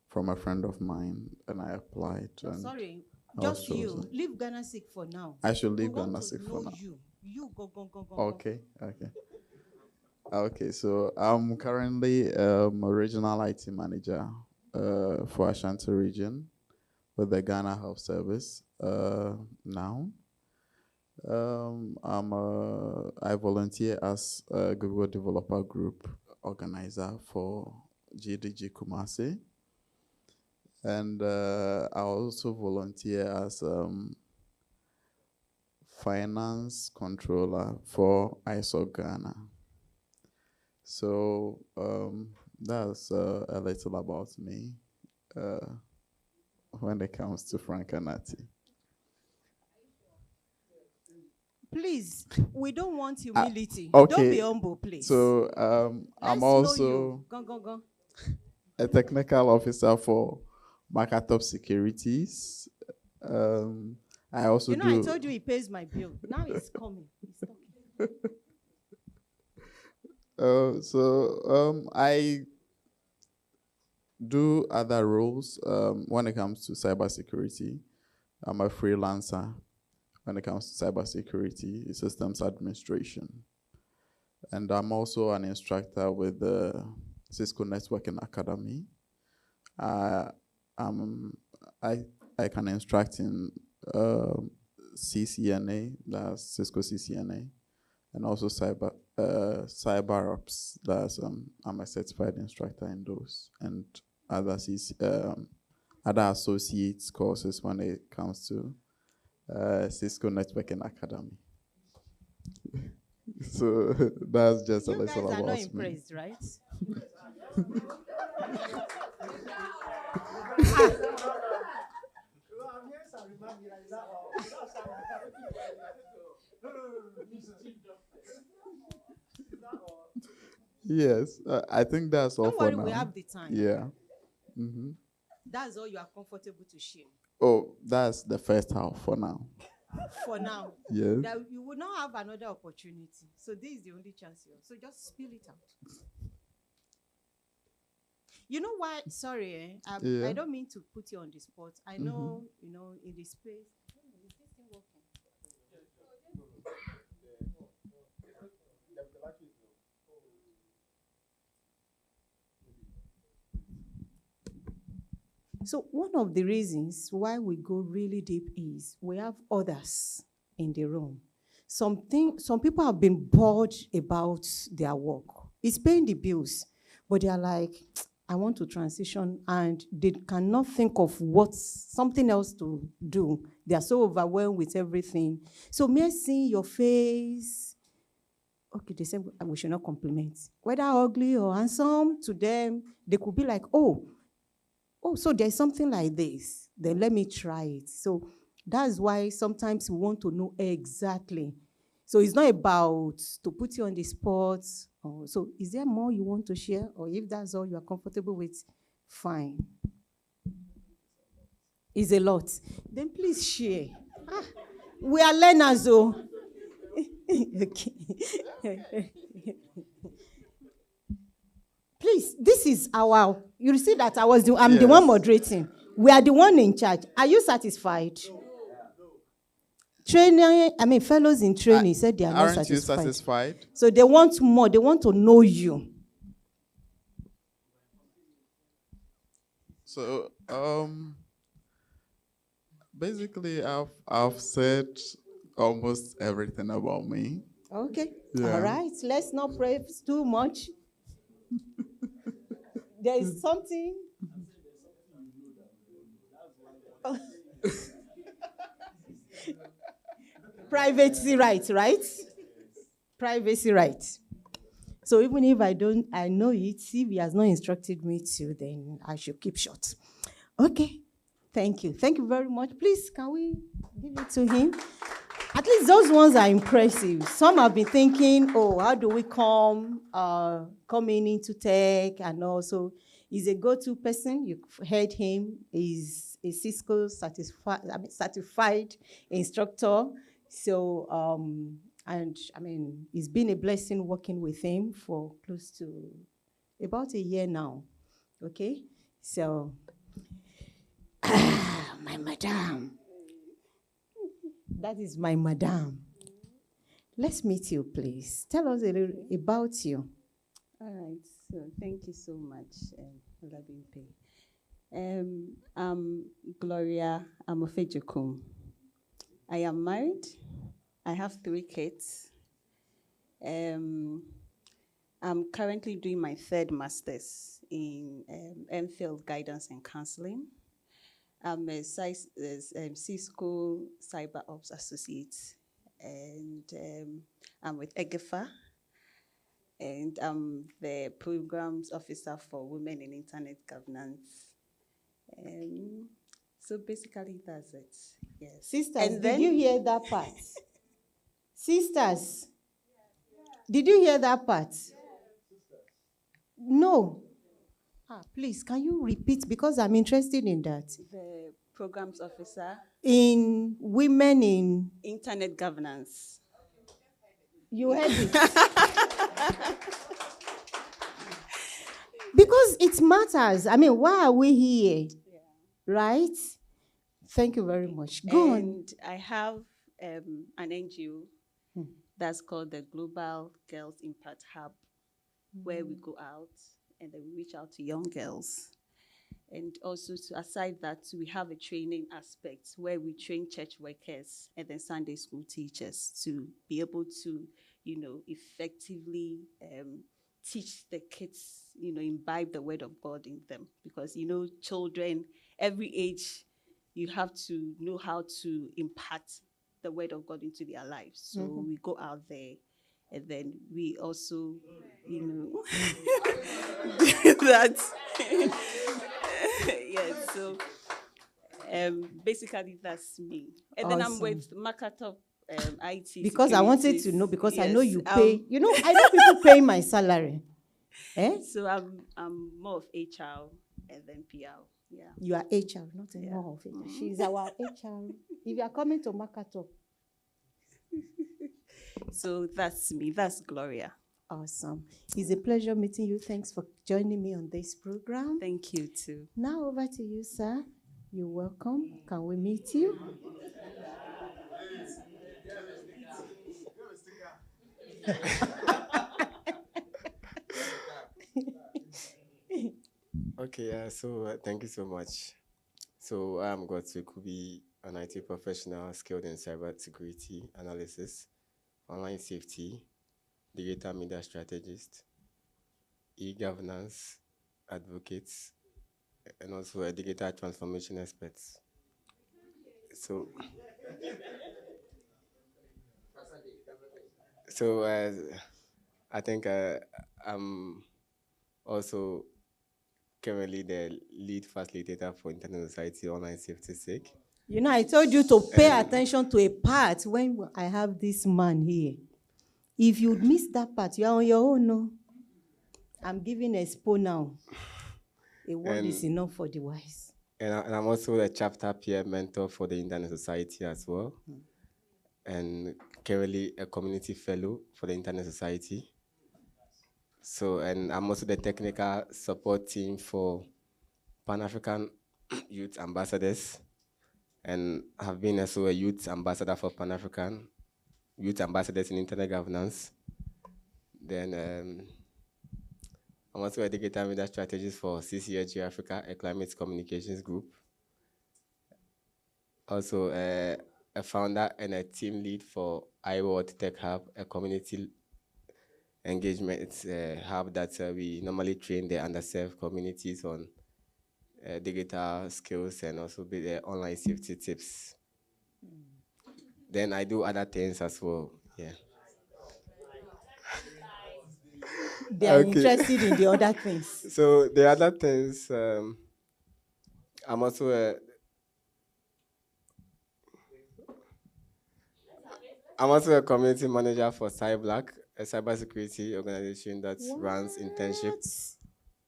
from a friend of mine, and I applied. No, and sorry, I was just you. chosen. Leave GhanaSIG for now. I should leave We want to GhanaSIG for know now. You go. Okay. Okay, so I'm currently a regional IT manager for Ashanti region with the Ghana Health Service now. I volunteer as a Google Developer Group organizer for GDG Kumasi. And I also volunteer as finance controller for ISO Ghana. So that's a little about me when it comes to Frank Anati. Please, we don't want humility. Okay. Don't be humble, please. So I'm also know you. Go. a technical officer for Marketop Securities. I also I told you he pays my bill. Now he's coming. He's talking. I do other roles when it comes to cybersecurity. I'm a freelancer when it comes to cybersecurity, systems administration. And I'm also an instructor with the Cisco Networking Academy. I can instruct in CCNA, that's Cisco CCNA, and also cyber ops. That's I'm a certified instructor in those, and other other associates courses when it comes to Cisco Networking Academy. So that's just a little about me. You guys are not impressed, right? Yes, I think that's all Don't for worry, now. we have the time. Yeah. Mm-hmm. That's all you are comfortable to share. Oh, that's the first half for now. For now. Yes. You will not have another opportunity. So this is the only chance you have. So just spill it out. You know why? Sorry, I don't mean to put you on the spot. I know, in the space. Is this thing working? So one of the reasons why we go really deep is we have others in the room. Some people have been bored about their work. It's paying the bills, but they are like, I want to transition, and they cannot think of something else to do. They are so overwhelmed with everything. So me seeing your face, okay, they said we should not compliment. Whether ugly or handsome, to them, they could be like, oh, so there's something like this. Then let me try it. So that's why sometimes we want to know exactly. So it's not about to put you on the spot. So is there more you want to share? Or if that's all you are comfortable with, fine. It's a lot. Then please share. We are learners, though. Okay. Please, this is you see that I'm the one moderating. We are the one in charge. Are you satisfied? Fellows in training said they are not satisfied. Aren't you satisfied? So they want more. They want to know you. So, basically, I've said almost everything about me. Okay. Yeah. All right. Let's not praise too much. There is something. Privacy rights, right? Privacy rights. So even if I know it, if he has not instructed me to, then I should keep short. Okay. Thank you. Thank you very much. Please, can we give it to him? At least those ones are impressive. Some have been thinking, how do we coming into tech? And also, he's a go-to person. You've heard him. He's a Cisco certified instructor. So, it's been a blessing working with him for close to about a year now. Okay? So, my madam. That is my madam. Let's meet you, please. Tell us a little about you. All right. So thank you so much, Olabimpe. I'm Gloria Amofah-Adjekum. I am married. I have 3 kids. I'm currently doing my 3rd master's in MPhil Guidance and Counseling. I'm a Cisco Cyber Ops Associate, and I'm with EGIGFA, and I'm the Programs Officer for Women in Internet Governance. So basically, that's it. Yes. Sisters, did you hear that part? Sisters, did you hear that part? No. Please, can you repeat? Because I'm interested in that. The Programs Officer in Women in Internet Governance. You heard it. Because it matters. Why are we here? Yeah. Right? Thank you very much. Go on. I have an NGO that's called the Global Girls Impact Hub, where we go out and then we reach out to young girls. And also, aside that, we have a training aspect where we train church workers and then Sunday school teachers to be able to, effectively teach the kids, imbibe the word of God in them. Because, children, every age, you have to know how to impart the word of God into their lives. So we go out there. And then we also, do that. So basically that's me. And awesome. Then I'm with Makatop IT. Because I wanted to know, because yes, I know you pay. I know people pay my salary. So I'm more of HR and then PR. Yeah. You are HR, not more of HR. She's our HR. If you are coming to Makatop. So that's me. That's Gloria. Awesome. It's a pleasure meeting you. Thanks for joining me on this program. Thank you, too. Now over to you, sir. You're welcome. Can we meet you? Okay, so thank you so much. So I'm Godsway Kubi. an IT professional skilled in cybersecurity analysis, online safety, digital media strategist, e-governance advocates, and also a digital transformation expert. So, I think I'm also currently the lead facilitator for Internet Society Online Safety Sake. You know, I told you to pay attention to a part when I have this man here. If you miss that part, you're on your own. No? I'm giving a expo now. A word is enough for the wise. And I'm also a chapter peer mentor for the Internet Society as well. And currently a community fellow for the Internet Society. So, and I'm also the technical support team for Pan-African Youth Ambassadors. And have been also a youth ambassador for Pan-African Youth Ambassadors in Internet Governance. Then I'm also a digital media strategist for CCSG Africa, a climate communications group. Also a founder and a team lead for iWorld Tech Hub, a community engagement hub that we normally train the underserved communities on digital skills and also online safety tips. Then I do other things as well. Yeah. They are interested in the other things. So the other things, I'm also a community manager for CyBlack, a cybersecurity organization that runs internships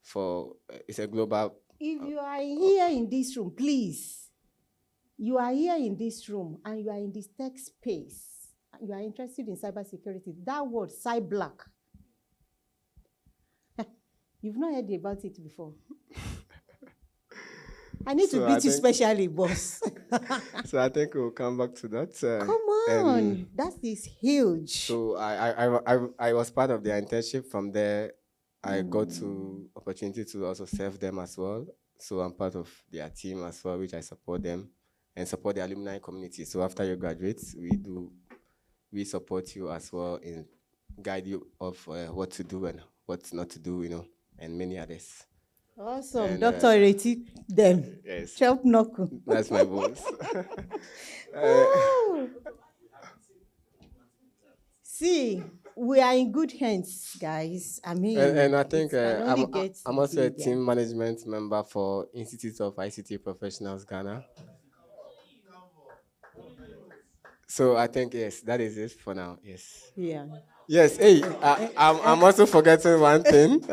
for. It's a global. If you are here in this room, please. You are here in this room and you are in this tech space. You are interested in cybersecurity. That word, CyBlack. You've not heard about it before. I need to beat you specially, boss. So I think we'll come back to that. Come on, that is huge. So I was part of their internship. From there, I got to opportunity to also serve them as well. So I'm part of their team as well, which I support them and support the alumni community. So after you graduate, we support you as well and guide you of what to do and what not to do, you know, and many others. Awesome. And, Dr. Reti, them. Yes. Chop Noku. That's my boss. See, we are in good hands, guys. I mean, and I think I'm also a team management member for Institute of ICT Professionals Ghana. So I think, yes, that is it for now. Yes. Yeah. Yes. Hey, I'm also forgetting one thing.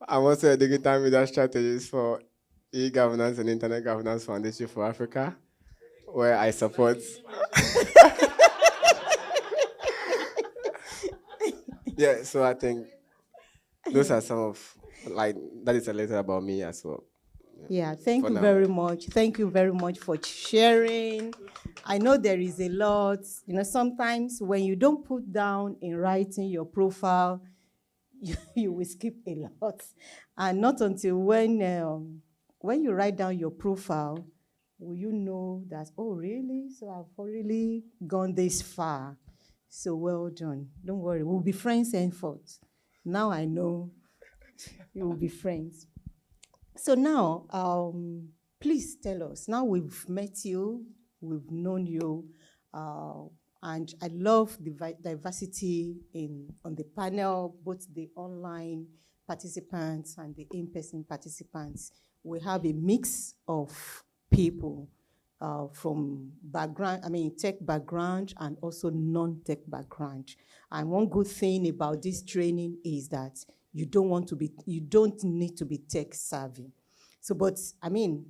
I'm also a digital media strategist for e-governance and Internet Governance Foundation for Africa, where I support. Yeah, so I think those are some of, that is a little about me as well. Yeah, thank you very much. Thank you very much for sharing. I know there is a lot. You know, sometimes when you don't put down in writing your profile, you will skip a lot. And not until when you write down your profile, will you know that, oh, really? So I've really gone this far. So well done. Don't worry. We'll be friends henceforth. Now I know you will be friends. So now, please tell us. Now we've met you, we've known you, and I love the diversity on the panel, both the online participants and the in-person participants. We have a mix of people from tech background and also non-tech background. And one good thing about this training is that you don't need to be tech savvy. So, but I mean,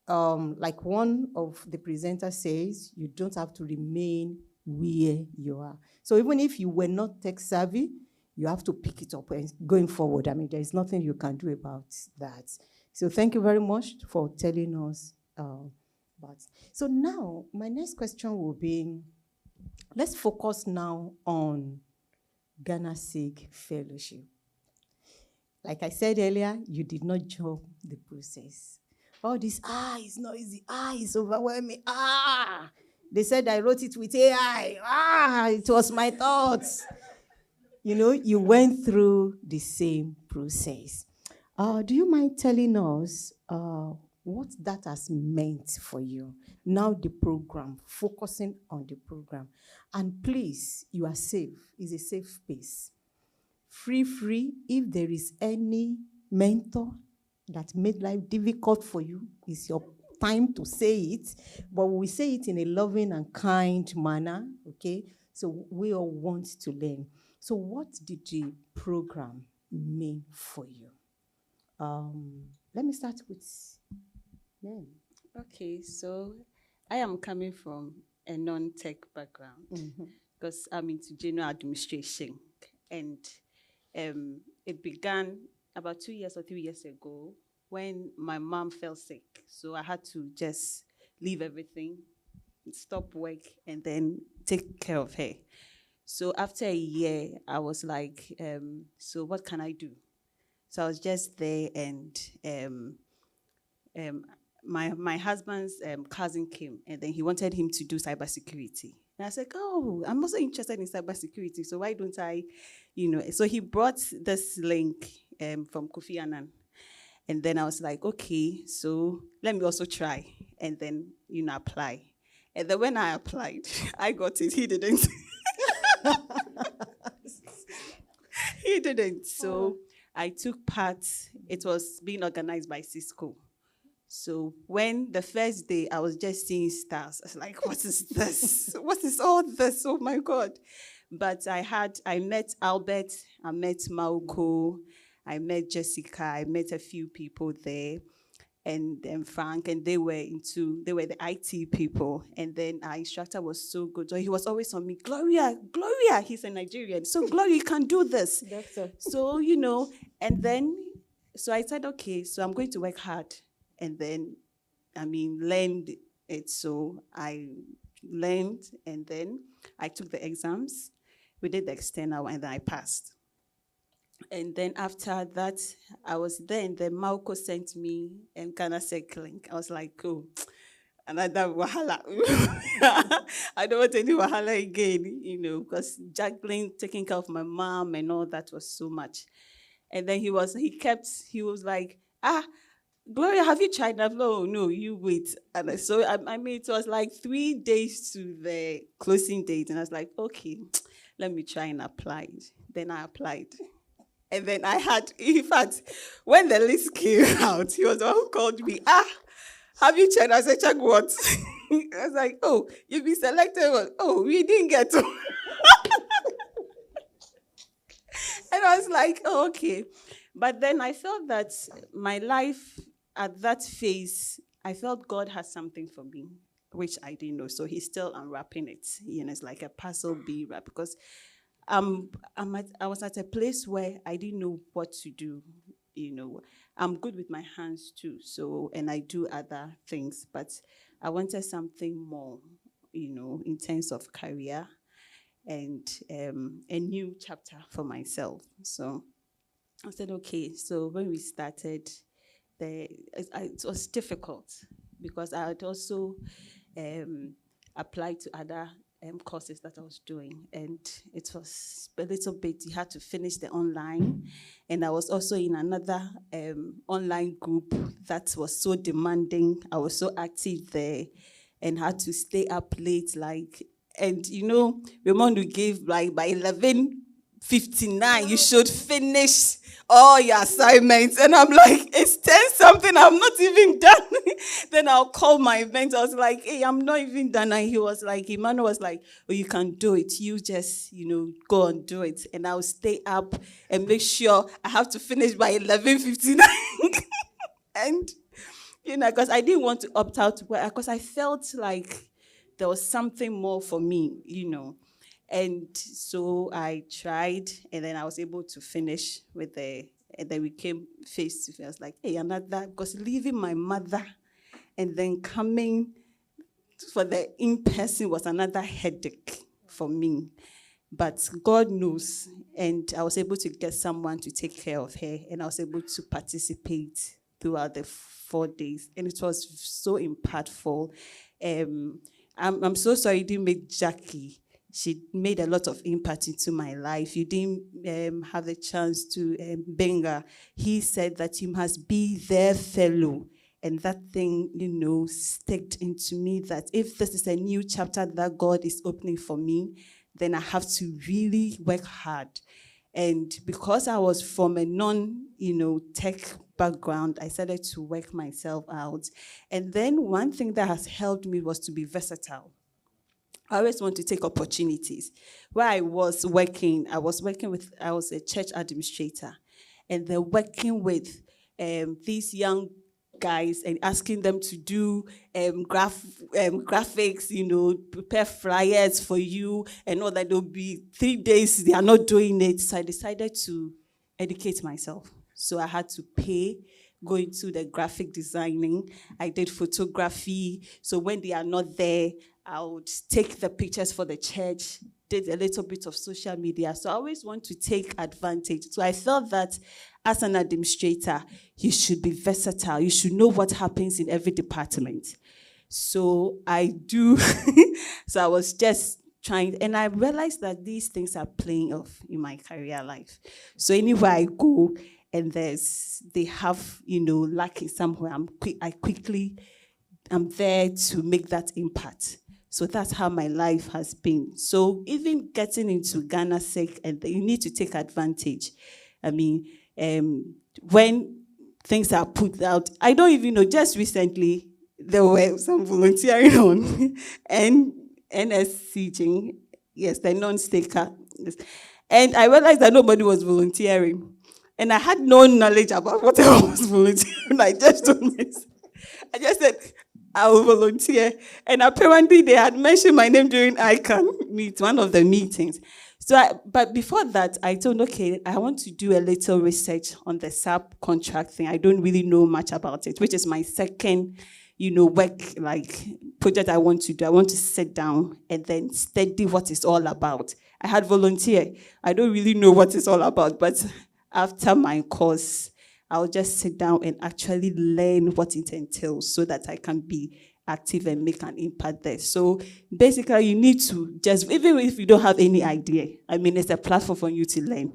like one of the presenters says, you don't have to remain where you are. So even if you were not tech savvy, you have to pick it up and going forward. I mean, there is nothing you can do about that. So thank you very much for telling us about. So now, my next question will be, let's focus now on GhanaSIG Fellowship. Like I said earlier, you did not jump the process. All this, it's noisy, it's overwhelming, They said I wrote it with AI, it was my thoughts. You went through the same process. Do you mind telling us what that has meant for you? Now the program, focusing on the program. And please, you are safe. It's a safe space. Free. If there is any mentor that made life difficult for you, it's your time to say it. But we say it in a loving and kind manner, okay? So we all want to learn. So what did the program mean for you? Let me start with men. Okay, so I am coming from a non-tech background because I'm into general administration. And it began about 2 years or 3 years ago when my mom fell sick. So I had to just leave everything, stop work, and then take care of her. So after a year, I was like, so what can I do? So I was just there, and my husband's cousin came, and then he wanted him to do cybersecurity. And I said, I'm also interested in cybersecurity, so why don't I, So he brought this link from Kofi Annan. And then I was like, okay, so let me also try, and then, apply. And then when I applied, I got it, he didn't. He didn't. So I took part. It was being organized by Cisco. So when the first day I was just seeing stars, I was like, what is this? What is all this? Oh my God. But I met Albert, I met Mauko, I met Jessica, I met a few people there, and Frank, and they were the IT people. And then our instructor was so good. So he was always on me, Gloria, he's a Nigerian. So Gloria, you can do this. So, and then, so I said, okay, so I'm going to work hard. And then, learned it. So I learned, and then I took the exams. We did the external, and then I passed. And then after that, I was there, and then Malco sent me a GhanaSIG link. I was like, oh, another wahala. I don't want any wahala again, because juggling, taking care of my mom and all that was so much. And then he was like, Gloria, have you tried that? No, you wait. And so, it was like 3 days to the closing date. And I was like, okay, let me try and apply. Then I applied. And then in fact, when the list came out, he was the one who called me, have you checked? I said, check what? I was like, oh, you've been selected. Oh, we didn't get to. And I was like, oh, okay. But then I felt that my life at that phase, I felt God had something for me, which I didn't know. So he's still unwrapping it. It's like a puzzle being wrapped, because I was at a place where I didn't know what to do. I'm good with my hands too, and I do other things, but I wanted something more, in terms of career and a new chapter for myself. So I said, okay. So when we started, it was difficult because I had also applied to other courses that I was doing, and it was a little bit, you had to finish the online, and I was also in another online group that was so demanding. I was so active there and had to stay up late, and Raymond gave by 11:59, you should finish all your assignments. And I'm like, it's 10-something, I'm not even done. Then I'll call my mentor. I was like, hey, I'm not even done. And he was like, Emmanuel was like, oh, you can do it. You just, go and do it. And I'll stay up and make sure I have to finish by 11:59. And, because I didn't want to opt out, because I felt like there was something more for me, And so I tried, and then I was able to finish and then we came face to face. I was like, hey, because leaving my mother and then coming for the in-person was another headache for me. But God knows, and I was able to get someone to take care of her, and I was able to participate throughout the 4 days, and it was so impactful. I'm so sorry you didn't make Jackie. She made a lot of impact into my life. You didn't have the chance to Benga. He said that you must be their fellow. And that thing, stuck into me, that if this is a new chapter that God is opening for me, then I have to really work hard. And because I was from a tech background, I started to work myself out. And then one thing that has helped me was to be versatile. I always want to take opportunities. Where I was a church administrator, and they're working with these young guys and asking them to do graphics, prepare flyers for you, and all that. There'll be 3 days they are not doing it. So I decided to educate myself. So I had to go into the graphic designing. I did photography. So when they are not there, I would take the pictures for the church, did a little bit of social media. So I always want to take advantage. So I felt that as an administrator, you should be versatile. You should know what happens in every department. So I do. So I was just trying, and I realized that these things are playing off in my career life. So anywhere I go, and they have, lacking somewhere, I'm there to make that impact. So that's how my life has been. So even getting into GhanaSIG, and you need to take advantage. I mean, when things are put out, I don't even know, just recently, there were some volunteering on, and NSCG, yes, the non-staker. And I realized that nobody was volunteering. And I had no knowledge about what I was volunteering. I just said, I will volunteer. And apparently they had mentioned my name during ICANN one of the meetings. But before that, I thought, okay, I want to do a little research on the subcontract thing. I don't really know much about it, which is my second, work project I want to do. I want to sit down and then study what it's all about. I had volunteered. I don't really know what it's all about, but after my course, I'll just sit down and actually learn what it entails so that I can be active and make an impact there. So basically, you need to just, even if you don't have any idea, it's a platform for you to learn.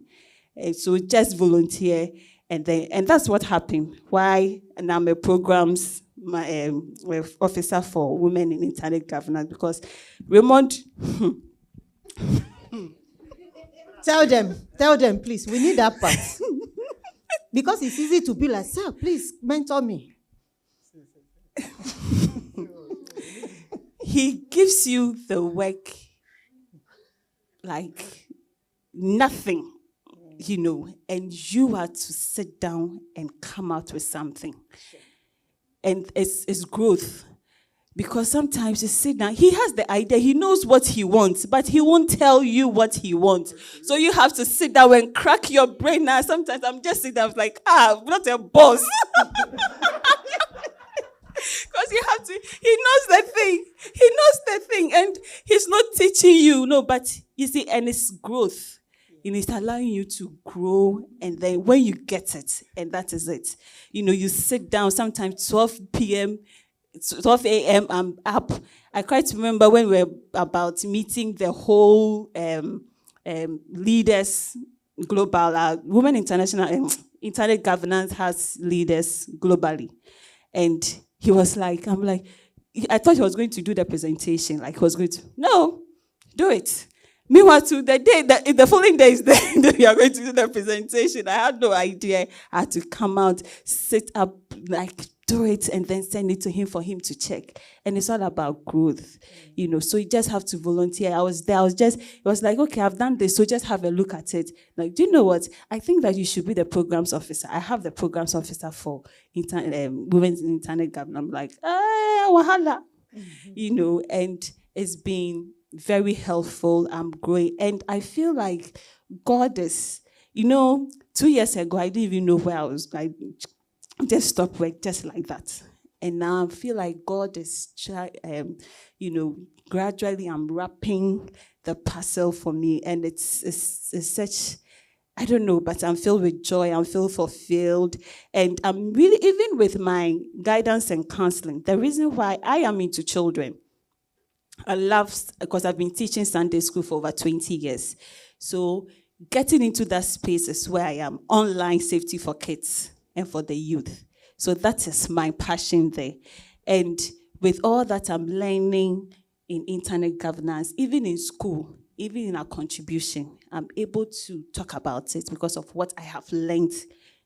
And so just volunteer, and that's what happened. Why? And I'm a programs officer for women in internet governance, because Raymond. Tell them, please. We need that part. Because it's easy to be like, sir, please mentor me. He gives you the work like nothing, and you are to sit down and come out with something. And it's growth. Because sometimes you sit down, he has the idea, he knows what he wants, but he won't tell you what he wants. So you have to sit down and crack your brain. Now, sometimes I'm just sitting there, like, I'm not a boss. Because you have to, he knows the thing, and he's not teaching you, but you see, and it's growth. And it's allowing you to grow, and then when you get it, and that is it. You sit down, sometimes 12 a.m. I'm up. I quite remember when we were about meeting the whole leaders, global, Women International, Internet Governance has leaders globally. And he was like, I thought he was going to do the presentation. He was going to, no, do it. Meanwhile, the following day is that we are going to do the presentation. I had no idea. I had to come out, sit up, do it, and then send it to him for him to check. And it's all about growth, so you just have to volunteer. I was there, it was like, okay, I've done this, so just have a look at it. Do you know what? I think that you should be the programs officer. I have the programs officer for Women's Internet Governance. I'm like, wahala, and it's been very helpful. I'm growing, and I feel like God is, 2 years ago, I didn't even know where I was going. Just stopped work just like that. And now I feel like God is, gradually I'm wrapping the parcel for me. And it's such I don't know, but I'm filled with joy. I'm filled fulfilled. And I'm really, even with my guidance and counseling, the reason why I am into children, I love, because I've been teaching Sunday school for over 20 years. So getting into that space is where I am, online safety for kids and for the youth. So that is my passion there. And with all that I'm learning in internet governance, even in school, even in our contribution, I'm able to talk about it because of what I have learned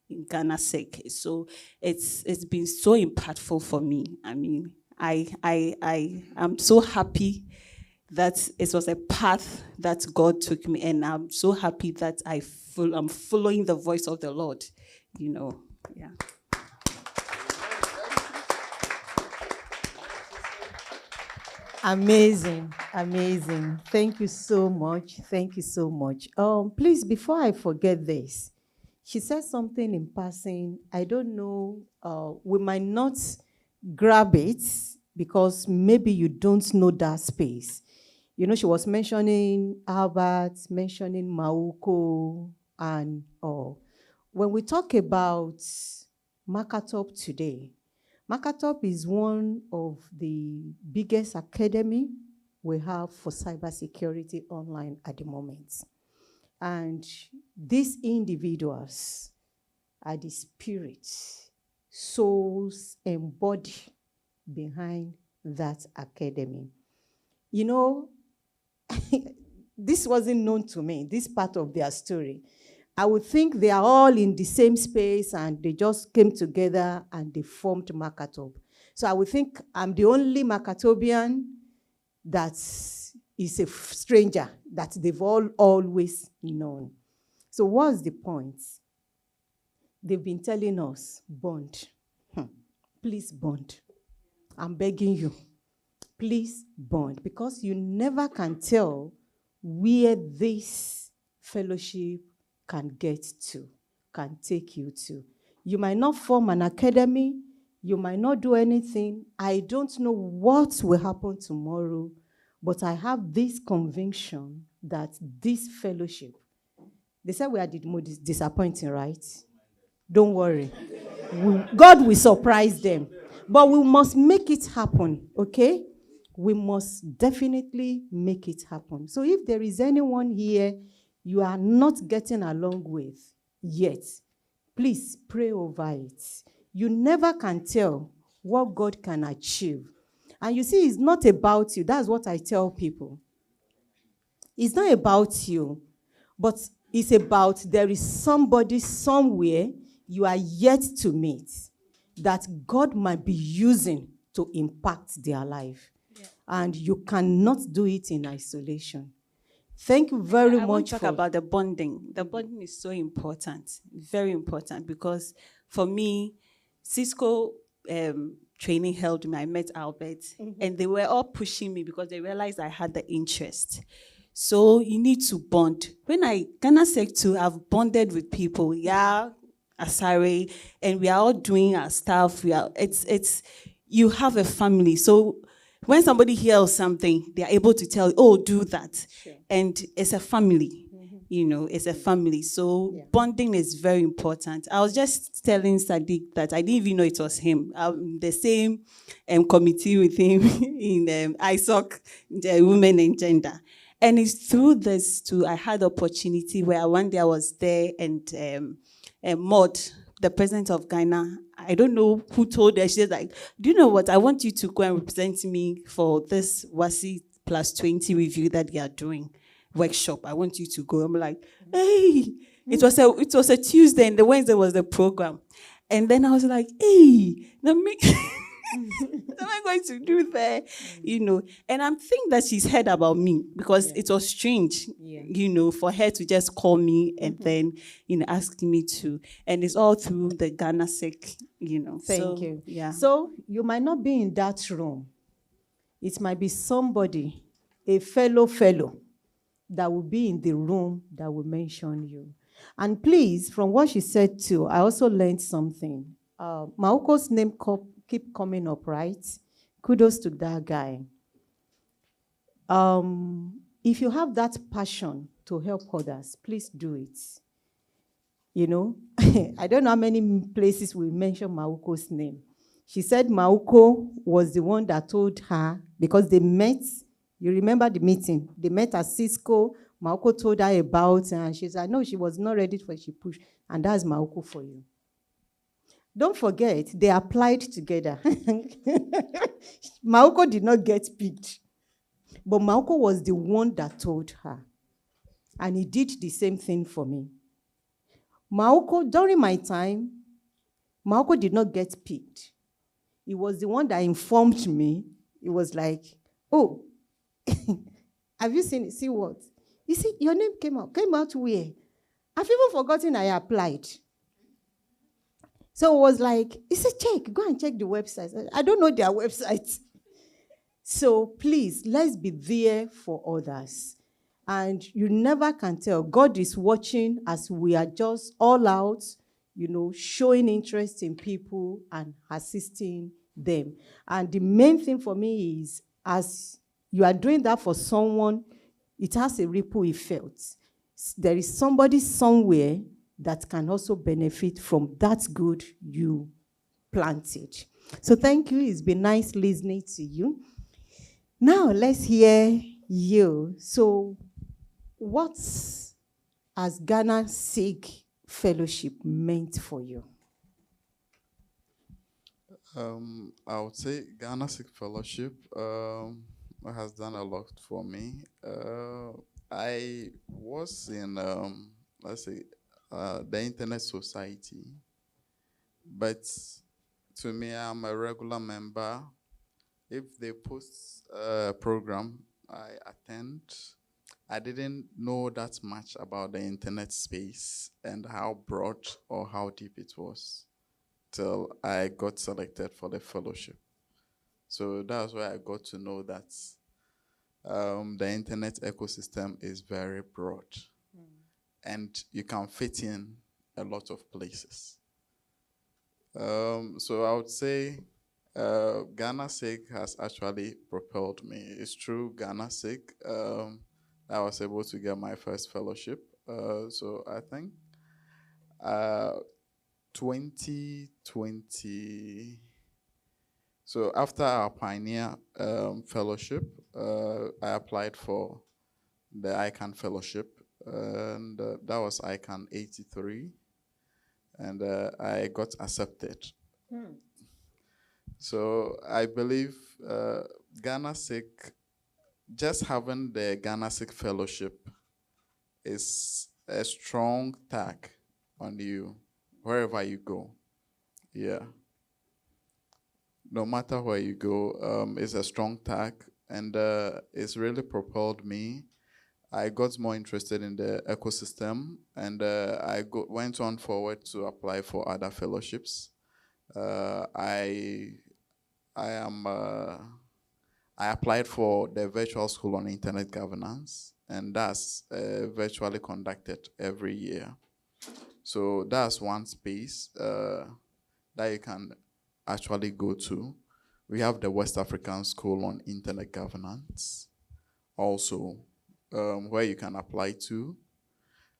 in GhanaSIG. So it's been so impactful for me. I mean, I am so happy that it was a path that God took me, and I'm so happy that I'm following the voice of the Lord, you know, yeah. Amazing, amazing. Thank you so much. Thank you so much. Please, before I forget this, she said something in passing. I don't know, we might not grab it because maybe you don't know that space. You know, she was mentioning Albert, mentioning Mauko, and when we talk about Makatop today, Makatop is one of the biggest academy we have for cybersecurity online at the moment. And these individuals are the spirits, souls, and body behind that academy. You know, this wasn't known to me, this part of their story. I would think they are all in the same space and they just came together and they formed Makatop. So I would think I'm the only Makatobian that is a stranger that they've all always known. So what's the point? They've been telling us, bond. Please bond. I'm begging you. Please bond, because you never can tell where this fellowship can get to, can take you to. You might not form an academy, you might not do anything. I don't know what will happen tomorrow, but I have this conviction that this fellowship, they said we are the most disappointing, right? Don't worry. God will surprise them. But we must make it happen, okay? We must definitely make it happen. So if there is anyone here you are not getting along with yet, please pray over it. You never can tell what God can achieve. And you see, it's not about you. That's what I tell people. It's not about you, but it's about there is somebody somewhere you are yet to meet that God might be using to impact their life. Yeah. And you cannot do it in isolation. Thank you very much. I want to talk about the bonding. The bonding is so important, very important, because for me, Cisco training helped me. I met Albert, and they were all pushing me because they realized I had the interest. So you need to bond. When I GhanaSIG too, I've bonded with people. Yeah, Asare, and we are all doing our stuff. You have a family, so when somebody hears something, they are able to tell, oh, do that. Sure. And it's a family, you know, it's a family. So bonding is very important. I was just telling Sadiq that I didn't even know it was him. I'm the same committee with him in ISOC, the Women and Gender. And it's through this too, I had opportunity where one day I was there and Maud, the president of Ghana, I don't know who told her, she said like, do you know what, I want you to go and represent me for this WASI plus 20 review that they are doing, workshop. I want you to go. I'm like, hey, it was a Tuesday and the Wednesday was the program. And then I was like, hey, what am I going to do there? You know, and I'm thinking that she's heard about me because it was strange, you know, for her to just call me and then, you know, ask me to. And it's all through the GhanaSIG, you know. Thank you. Yeah. So you might not be in that room. It might be somebody, a fellow that will be in the room that will mention you. And please, from what she said too, I also learned something. Mauko's name keep coming up, right? Kudos to that guy. If you have that passion to help others, please do it. You know, I don't know how many places we mention Mauko's name. She said Mauko was the one that told her, because they met, you remember the meeting, they met at Cisco, Mauko told her about, and she said, no, she was not ready for it, she pushed, and that's Mauko for you. Don't forget, they applied together. Mauko did not get picked, but Mauko was the one that told her, and he did the same thing for me. Mauko, during my time, Mauko did not get picked. He was the one that informed me. It was like, oh, have you seen it? See what? You see, your name came out. Came out where? I've even forgotten I applied. So it was like, he said, check, go and check the website. I don't know their website. So please, let's be there for others. And you never can tell. God is watching as we are just all out, you know, showing interest in people and assisting them. And the main thing for me is, as you are doing that for someone, it has a ripple effect. There is somebody somewhere that can also benefit from that good you planted. So thank you. It's been nice listening to you. Now let's hear you. So what has GhanaSIG Fellowship meant for you? I would say GhanaSIG Fellowship has done a lot for me. I was in, let's say, the Internet Society, but to me, I'm a regular member. If they post a program, I attend. I didn't know that much about the internet space and how broad or how deep it was till I got selected for the fellowship. So that's where I got to know that the internet ecosystem is very broad, and you can fit in a lot of places. So I would say GhanaSIG has actually propelled me. It's true, GhanaSIG, I was able to get my first fellowship. So I think 2020. So after our Pioneer Fellowship, I applied for the ICANN Fellowship, and that was ICANN 83, and I got accepted. So I believe GhanaSIG, just having the GhanaSIG Fellowship is a strong tag on you wherever you go. Yeah. No matter where you go, it's a strong tag, and it's really propelled me. I got more interested in the ecosystem, and I went on forward to apply for other fellowships. I applied for the virtual school on internet governance, and that's virtually conducted every year. So that's one space that you can actually go to. We have the West African School on Internet Governance also, where you can apply to,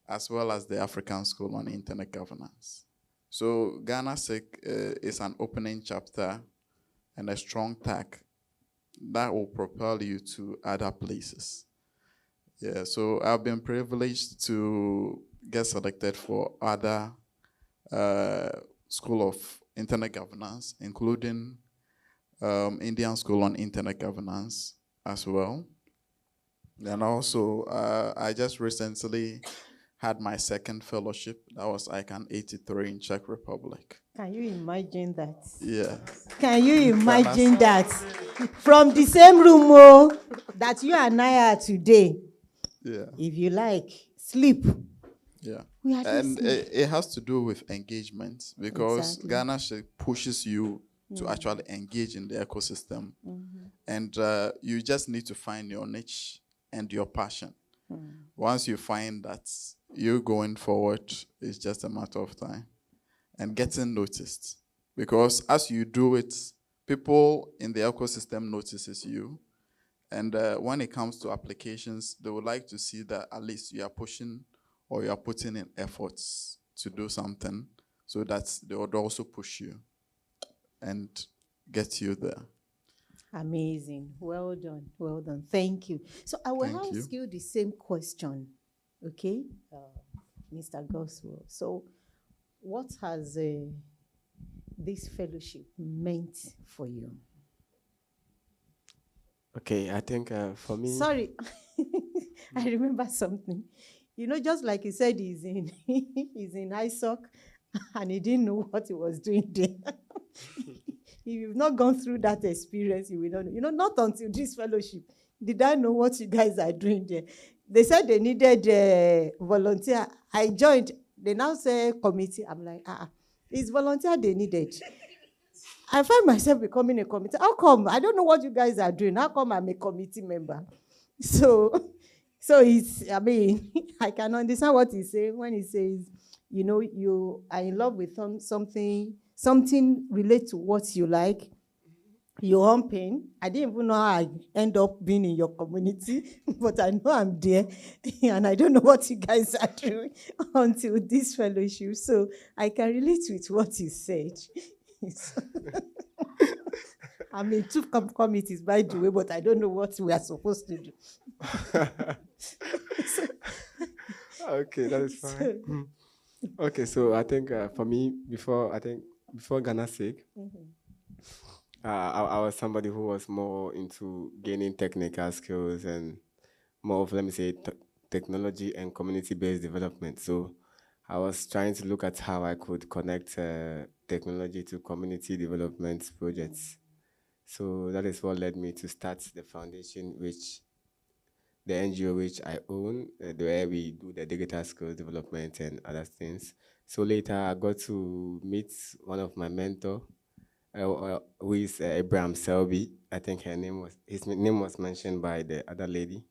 as well as the African School on Internet Governance. So GhanaSIG is an opening chapter and a strong tag that will propel you to other places. Yeah, so I've been privileged to get selected for other School of Internet Governance, including Indian School on Internet Governance as well. And also, I just recently had my second fellowship. That was ICANN 83 in Czech Republic. Can you imagine that? Yeah. Can you imagine that? From the same room that you and I are today. Yeah. If you like, sleep. Yeah. We are And just it has to do with engagement, because Exactly. GhanaSIG pushes you to actually engage in the ecosystem. And you just need to find your niche and your passion. Once you find that, you going forward is just a matter of time and getting noticed. Because as you do it, people in the ecosystem notices you. And when it comes to applications, they would like to see that at least you are pushing or you are putting in efforts to do something so that they would also push you and get you there. Amazing. Well done. Well done. Thank you. So I will Thank ask you the same question, okay, Mr. Godsway. So what has this fellowship meant for you? Okay, I think for me... Sorry, I remember something. You know, just like he said, he's in ISOC, and he didn't know what he was doing there. If you've not gone through that experience, you will not know. You know, not until this fellowship did I know what you guys are doing there. They said they needed a volunteer. I joined. They now say committee. I'm like, it's volunteer they needed. I find myself becoming a committee. How come? I don't know what you guys are doing. How come I'm a committee member? So it's, I mean, I can understand what he's saying when he says, you know, you are in love with something relate to what you like. You're on pain. I didn't even know how I end up being in your community, but I know I'm there, and I don't know what you guys are doing until this fellowship. So I can relate with what he said. I'm in two committees, by the way, but I don't know what we are supposed to do. Okay, that is fine. Okay, so I think for me, before GhanaSIG, I was somebody who was more into gaining technical skills and more of, let me say, technology and community-based development. So I was trying to look at how I could connect technology to community development projects. So that is what led me to start the foundation, the NGO which I own, where we do the digital skills development and other things. So later I got to meet one of my mentors, who is Abraham Selby. I think his name was mentioned by the other lady.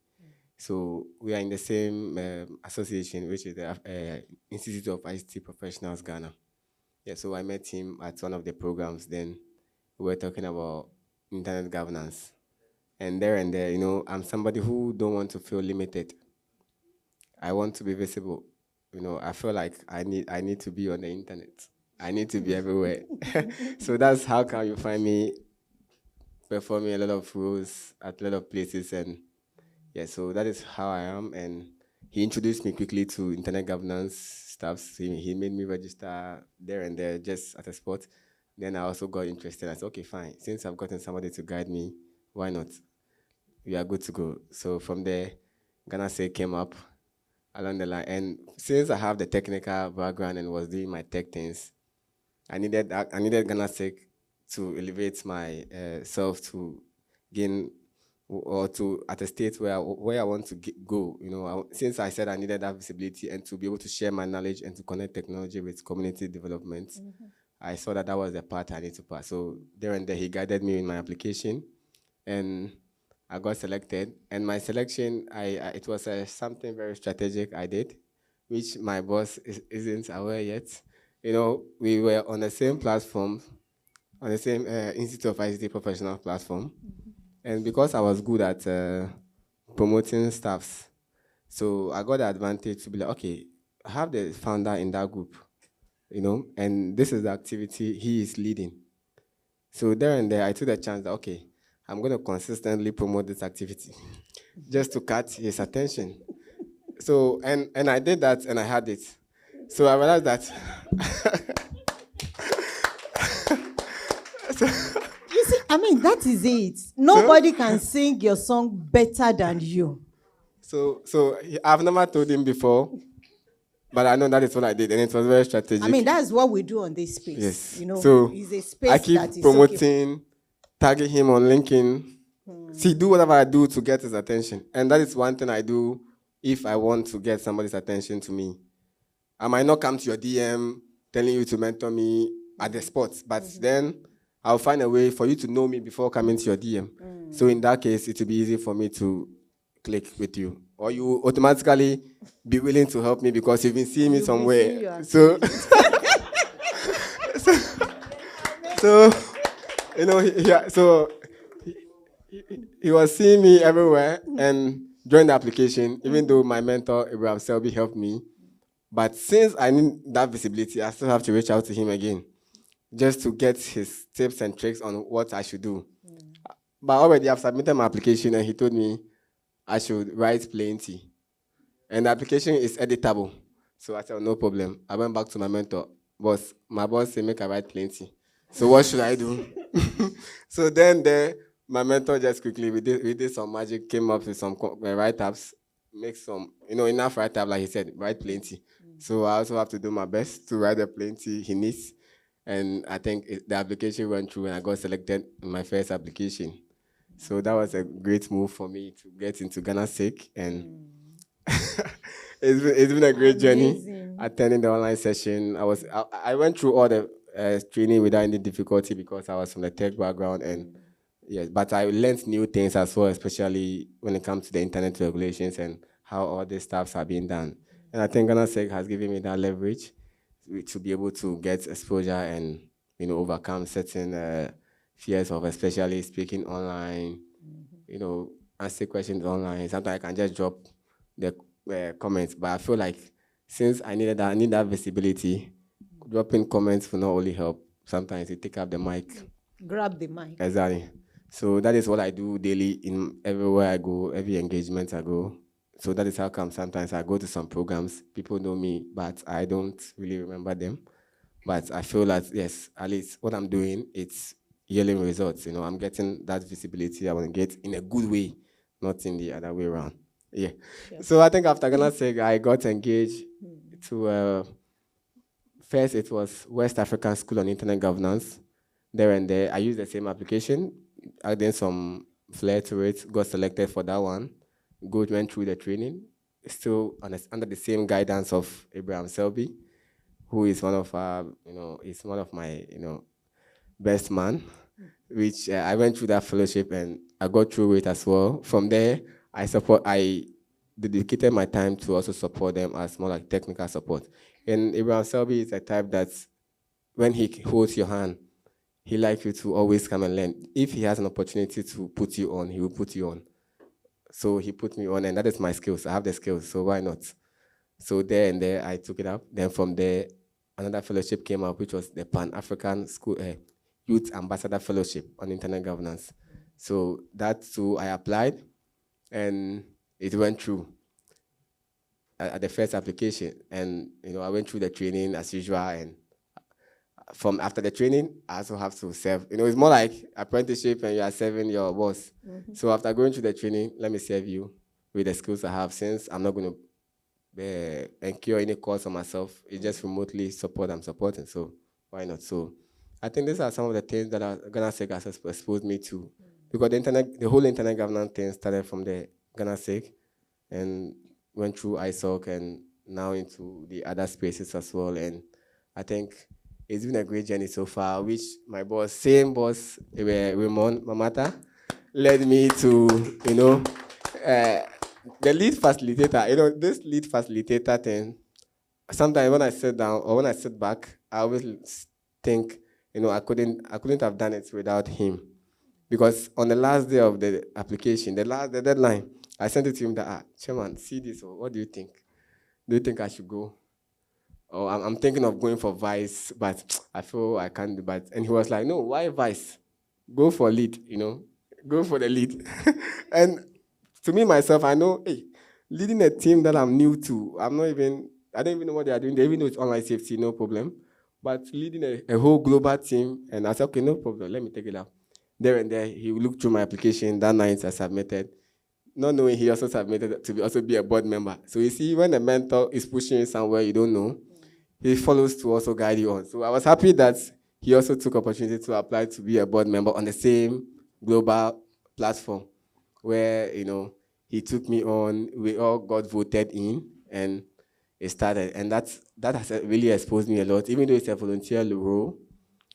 So we are in the same association, which is the Institute of ICT Professionals Ghana. Yeah, so I met him at one of the programs. Then we were talking about internet governance. And there, you know, I'm somebody who don't want to feel limited. I want to be visible. You know, I feel like I need to be on the internet. I need to be everywhere. So that's how can you find me performing a lot of roles at a lot of places. And yeah, so that is how I am. And he introduced me quickly to internet governance stuff. So he made me register there and there just at a spot. Then I also got interested. I said, okay, fine. Since I've gotten somebody to guide me, why not? We are good to go. So from there, GhanaSIG came up along the line. And since I have the technical background and was doing my tech things, I needed GhanaSIG to elevate my self to gain or to at a state where I want to go. You know, since I said I needed that visibility and to be able to share my knowledge and to connect technology with community development, I saw that was the path I need to pass. So there and there, he guided me in my application, and I got selected. And my selection, it was something very strategic I did, which my boss isn't aware yet. You know, we were on the same platform, on the same Institute of ICT Professional platform. And because I was good at promoting staffs, so I got the advantage to be like, okay, I have the founder in that group, you know, and this is the activity he is leading. So there and there, I took the chance that, okay, I'm going to consistently promote this activity just to catch his attention. So, and I did that and I had it. So I realized that. You see, I mean, that is it. Nobody can sing your song better than you. So I've never told him before, but I know that is what I did, and it was very strategic. I mean, that's what we do on this space. Yes. You know, so it's a space I keep that is promoting, tagging him on LinkedIn. See, do whatever I do to get his attention. And that is one thing I do if I want to get somebody's attention to me. I might not come to your DM telling you to mentor me at the spot, but then I'll find a way for you to know me before coming to your DM. So in that case, it will be easy for me to click with you. Or you automatically be willing to help me because you've been seeing me somewhere. So, you know, he was seeing me everywhere, and during the application, even though my mentor, Abraham Selby, helped me, But since I need that visibility, I still have to reach out to him again, just to get his tips and tricks on what I should do. But already I've submitted my application, and he told me I should write plenty. And the application is editable. So I said, no problem. I went back to my mentor. My boss said, make I write plenty. So what should I do? So then my mentor just quickly, we did some magic, came up with some write-ups, make some, enough write-up, like he said, write plenty. So I also have to do my best to write the plenty he needs. And I think the application went through, and I got selected in my first application. So that was a great move for me to get into GhanaSIG, and it's been a great journey attending the online session. I went through all the training without any difficulty because I was from the tech background, and yes, but I learned new things as well, especially when it comes to the internet regulations and how all these stuffs are being done. And I think GhanaSIG has given me that leverage to be able to get exposure and overcome certain fears of especially speaking online, answer questions online. Sometimes I can just drop the comments, but I feel like since I need that visibility, dropping comments will not only help. Sometimes you take up the mic. Grab the mic. Exactly. So that is what I do daily in everywhere I go, every engagement I go. So that is how come sometimes I go to some programs, people know me, but I don't really remember them. But I feel that, yes, at least what I'm doing, it's yielding results. I'm getting that visibility I want to get in a good way, not in the other way around. Yeah. Sure. So I think after GhanaSIG, I got engaged to, first it was West African School on Internet Governance. There and there, I used the same application, adding some flair to it, got selected for that one, went through the training, still under the same guidance of Abraham Selby, who is one of my, best man, which I went through that fellowship and I got through it as well. From there, I dedicated my time to also support them as more like technical support. And Abraham Selby is a type that when he holds your hand, he likes you to always come and learn. If he has an opportunity to put you on, he will put you on. So he put me on, and that is my skills. I have the skills, so why not? So there I took it up. Then from there, another fellowship came up, which was the Pan-African School Youth Ambassador Fellowship on Internet Governance. So that too, I applied, and it went through at the first application. And I went through the training as usual, and from after the training, I also have to serve. It's more like apprenticeship, and you are serving your boss. Mm-hmm. So after going through the training, let me serve you with the skills I have. Since I'm not going to incur any cost on myself, it's just remotely support I'm supporting. So why not? So I think these are some of the things that GhanaSIG has exposed me to, because the whole internet governance thing started from the GhanaSIG and went through ISOC and now into the other spaces as well. And I think it's been a great journey so far, which my boss, same boss, Raymond Mamata, led me to, the lead facilitator. This lead facilitator thing, sometimes when I sit down or when I sit back, I always think, I couldn't have done it without him. Because on the last day of the application, the deadline, I sent it to him that, Chairman, see this, or what do you think? Do you think I should go? Or I'm thinking of going for vice, but I feel I can't do that. And he was like, no, why vice? Go for lead, go for the lead. And to me, myself, I know, hey, leading a team that I'm new to, I don't even know what they are doing. They even know it's online safety, no problem. But leading a whole global team, and I said, okay, no problem, let me take it up. There and there, he looked through my application. That night I submitted, not knowing he also submitted to also be a board member. So you see, when a mentor is pushing you somewhere you don't know, he follows to also guide you on. So I was happy that he also took opportunity to apply to be a board member on the same global platform where, he took me on, we all got voted in, and it started. And that has really exposed me a lot, even though it's a volunteer role,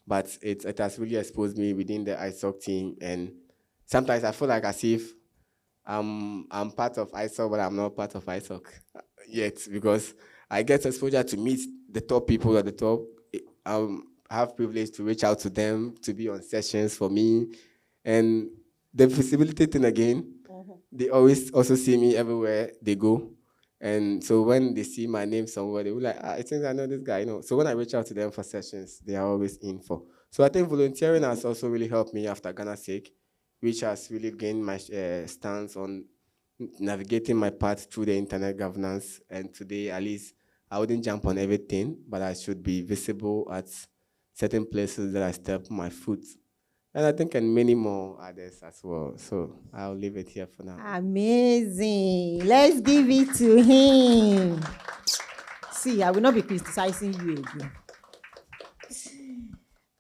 but it has really exposed me within the ISOC team. And sometimes I feel like as if I'm part of ISOC, but I'm not part of ISOC yet, because I get exposure to meet the top people at the top. I have privilege to reach out to them, to be on sessions for me. And the visibility thing again, they always also see me everywhere they go. And so when they see my name somewhere, they will like, I think I know this guy, So when I reach out to them for sessions, they are always in for. So I think volunteering has also really helped me after GhanaSIG, which has really gained my stance on navigating my path through the internet governance. And today, at least, I wouldn't jump on everything, but I should be visible at certain places that I step my foot. And I think and many more others as well. So I'll leave it here for now. Amazing. Let's give it to him. See, I will not be criticizing you again.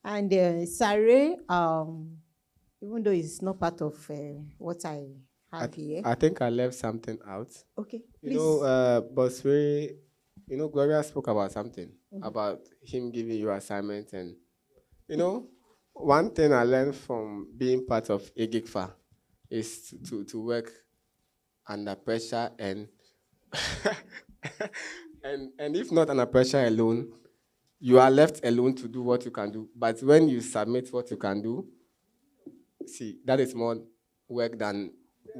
And Sare, even though it's not part of what I have here. I think I left something out. Okay, please. Godsway, Gloria spoke about something, about him giving you assignments. And, one thing I learned from being part of EGIGFA is to work under pressure and and if not under pressure alone, you are left alone to do what you can do. But when you submit what you can do, see, that is more work than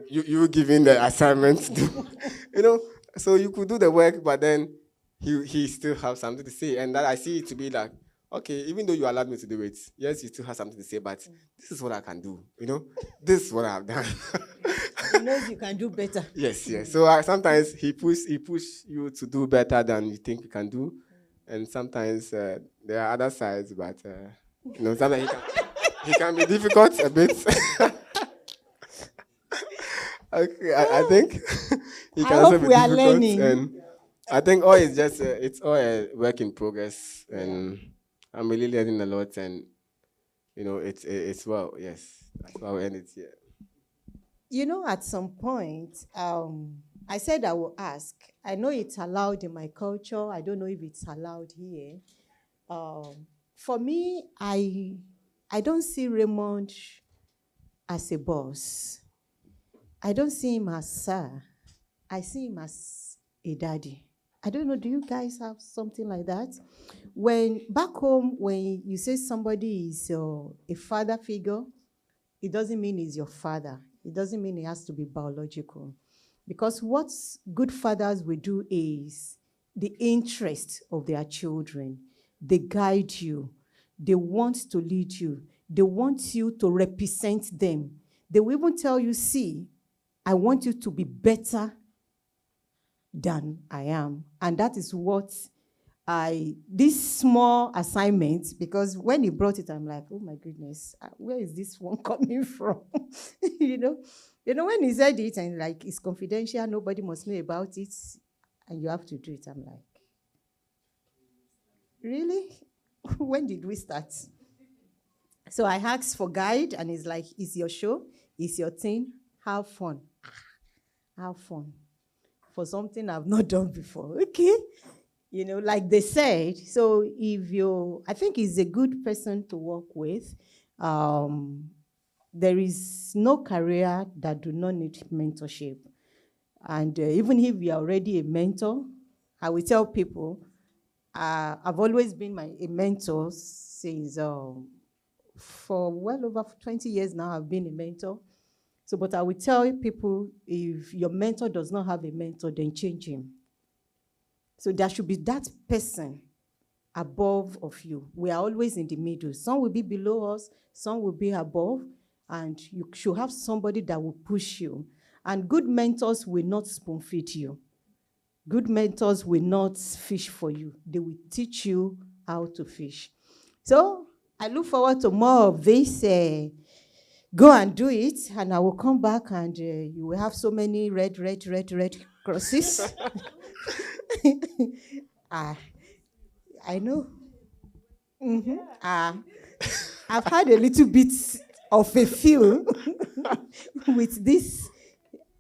you giving the assignment to do. So you could do the work, but then he still have something to say. And that I see it to be like, okay, even though you allowed me to do it, yes, you still have something to say, but this is what I can do, This is what I have done. He knows you can do better. Yes. So sometimes he push you to do better than you think you can do. And sometimes there are other sides, but, sometimes he can be difficult a bit. Okay, I think he can also be difficult. Learning. And I think all is just, it's all a work in progress. And I'm really learning a lot, and it's well, yes. That's why we end it here. At some point, I said I will ask. I know it's allowed in my culture. I don't know if it's allowed here. For me, I don't see Raymond as a boss. I don't see him as sir. I see him as a daddy. I don't know, do you guys have something like that? When back home, when you say somebody is a father figure, it doesn't mean he's your father. It doesn't mean he has to be biological. Because what good fathers will do is the interest of their children. They guide you. They want to lead you. They want you to represent them. They will even tell you, see, I want you to be better than I am. And that is what this small assignment, because when he brought it, I'm like, oh my goodness, where is this one coming from? When he said it and like, it's confidential, nobody must know about it, and you have to do it. I'm like, really? When did we start? So I asked for guide, and he's like, it's your show, it's your thing, have fun. Have fun. For something I've not done before. Okay. Like they said, so I think he's a good person to work with. There is no career that do not need mentorship. And even if you're already a mentor, I will tell people, I've always been a mentor since, for well over 20 years now, I've been a mentor. So, but I will tell people, if your mentor does not have a mentor, then change him. So there should be that person above of you. We are always in the middle. Some will be below us, some will be above, and you should have somebody that will push you. And good mentors will not spoon feed you. Good mentors will not fish for you. They will teach you how to fish. So I look forward to more of this. Go and do it, and I will come back, and you will have so many red crosses. I know. I've had a little bit of a feel with this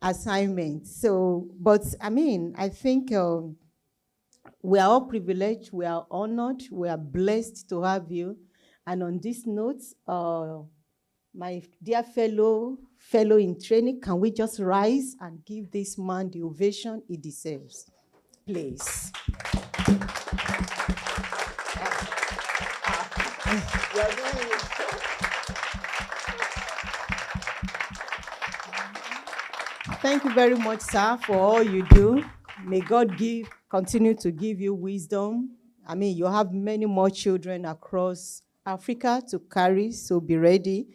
assignment. So, but I think we are all privileged, we are honored, we are blessed to have you. And on this note, my dear fellow in training, can we just rise and give this man the ovation he deserves, please? Thank you very much, sir, for all you do. May God continue to give you wisdom. I mean, you have many more children across Africa to carry, so be ready.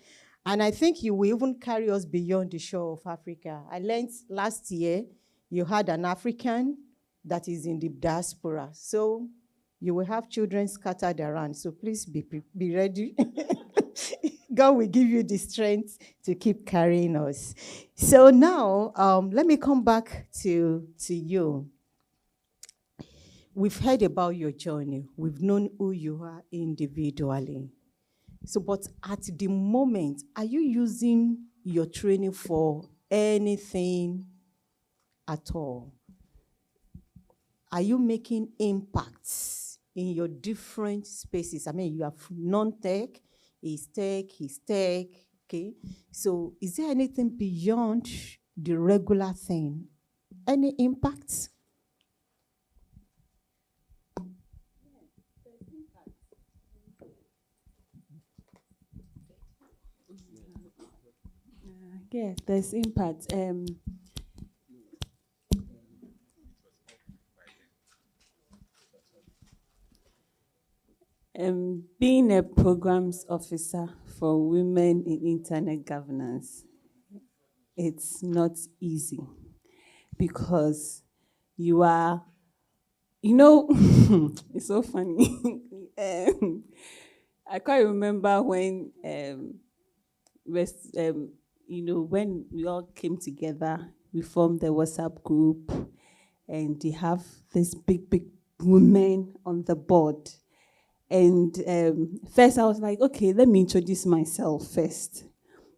And I think you will even carry us beyond the shore of Africa. I learned last year you had an African that is in the diaspora. So you will have children scattered around. So please be ready. God will give you the strength to keep carrying us. So now, let me come back to you. We've heard about your journey. We've known who you are individually. So, but at the moment, are you using your training for anything at all? Are you making impacts in your different spaces? I mean, you have non-tech, is tech, okay? So is there anything beyond the regular thing? Any impacts? Yeah, there's impact. Being a programs officer for women in internet governance, it's not easy because you are, it's so funny. I can't remember when, when we all came together, we formed the WhatsApp group, and they have this big women on the board. And first I was like, okay, let me introduce myself first.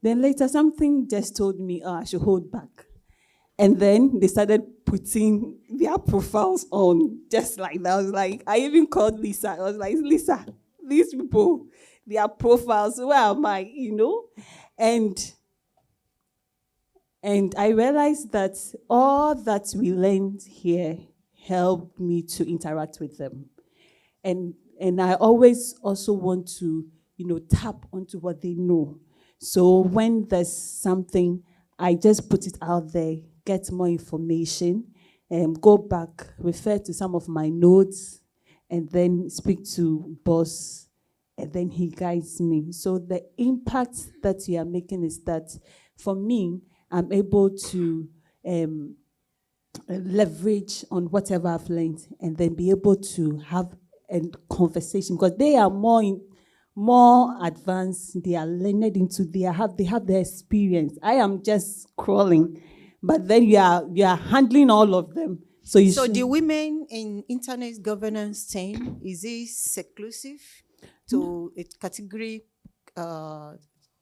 Then later something just told me, I should hold back. And then they started putting their profiles on just like that. I was like, I even called Lisa. I was like, Lisa, these people, their profiles, where am I, And I realized that all that we learned here helped me to interact with them. And I always also want to, tap onto what they know. So when there's something, I just put it out there, get more information, go back, refer to some of my notes, and then speak to boss, and then he guides me. So the impact that you are making is that, for me, I'm able to leverage on whatever I've learned, and then be able to have a conversation, because they are more advanced. They are learned into. They have the experience. I am just crawling, but then you are handling all of them. So the women in internet governance team, is it exclusive to a category, to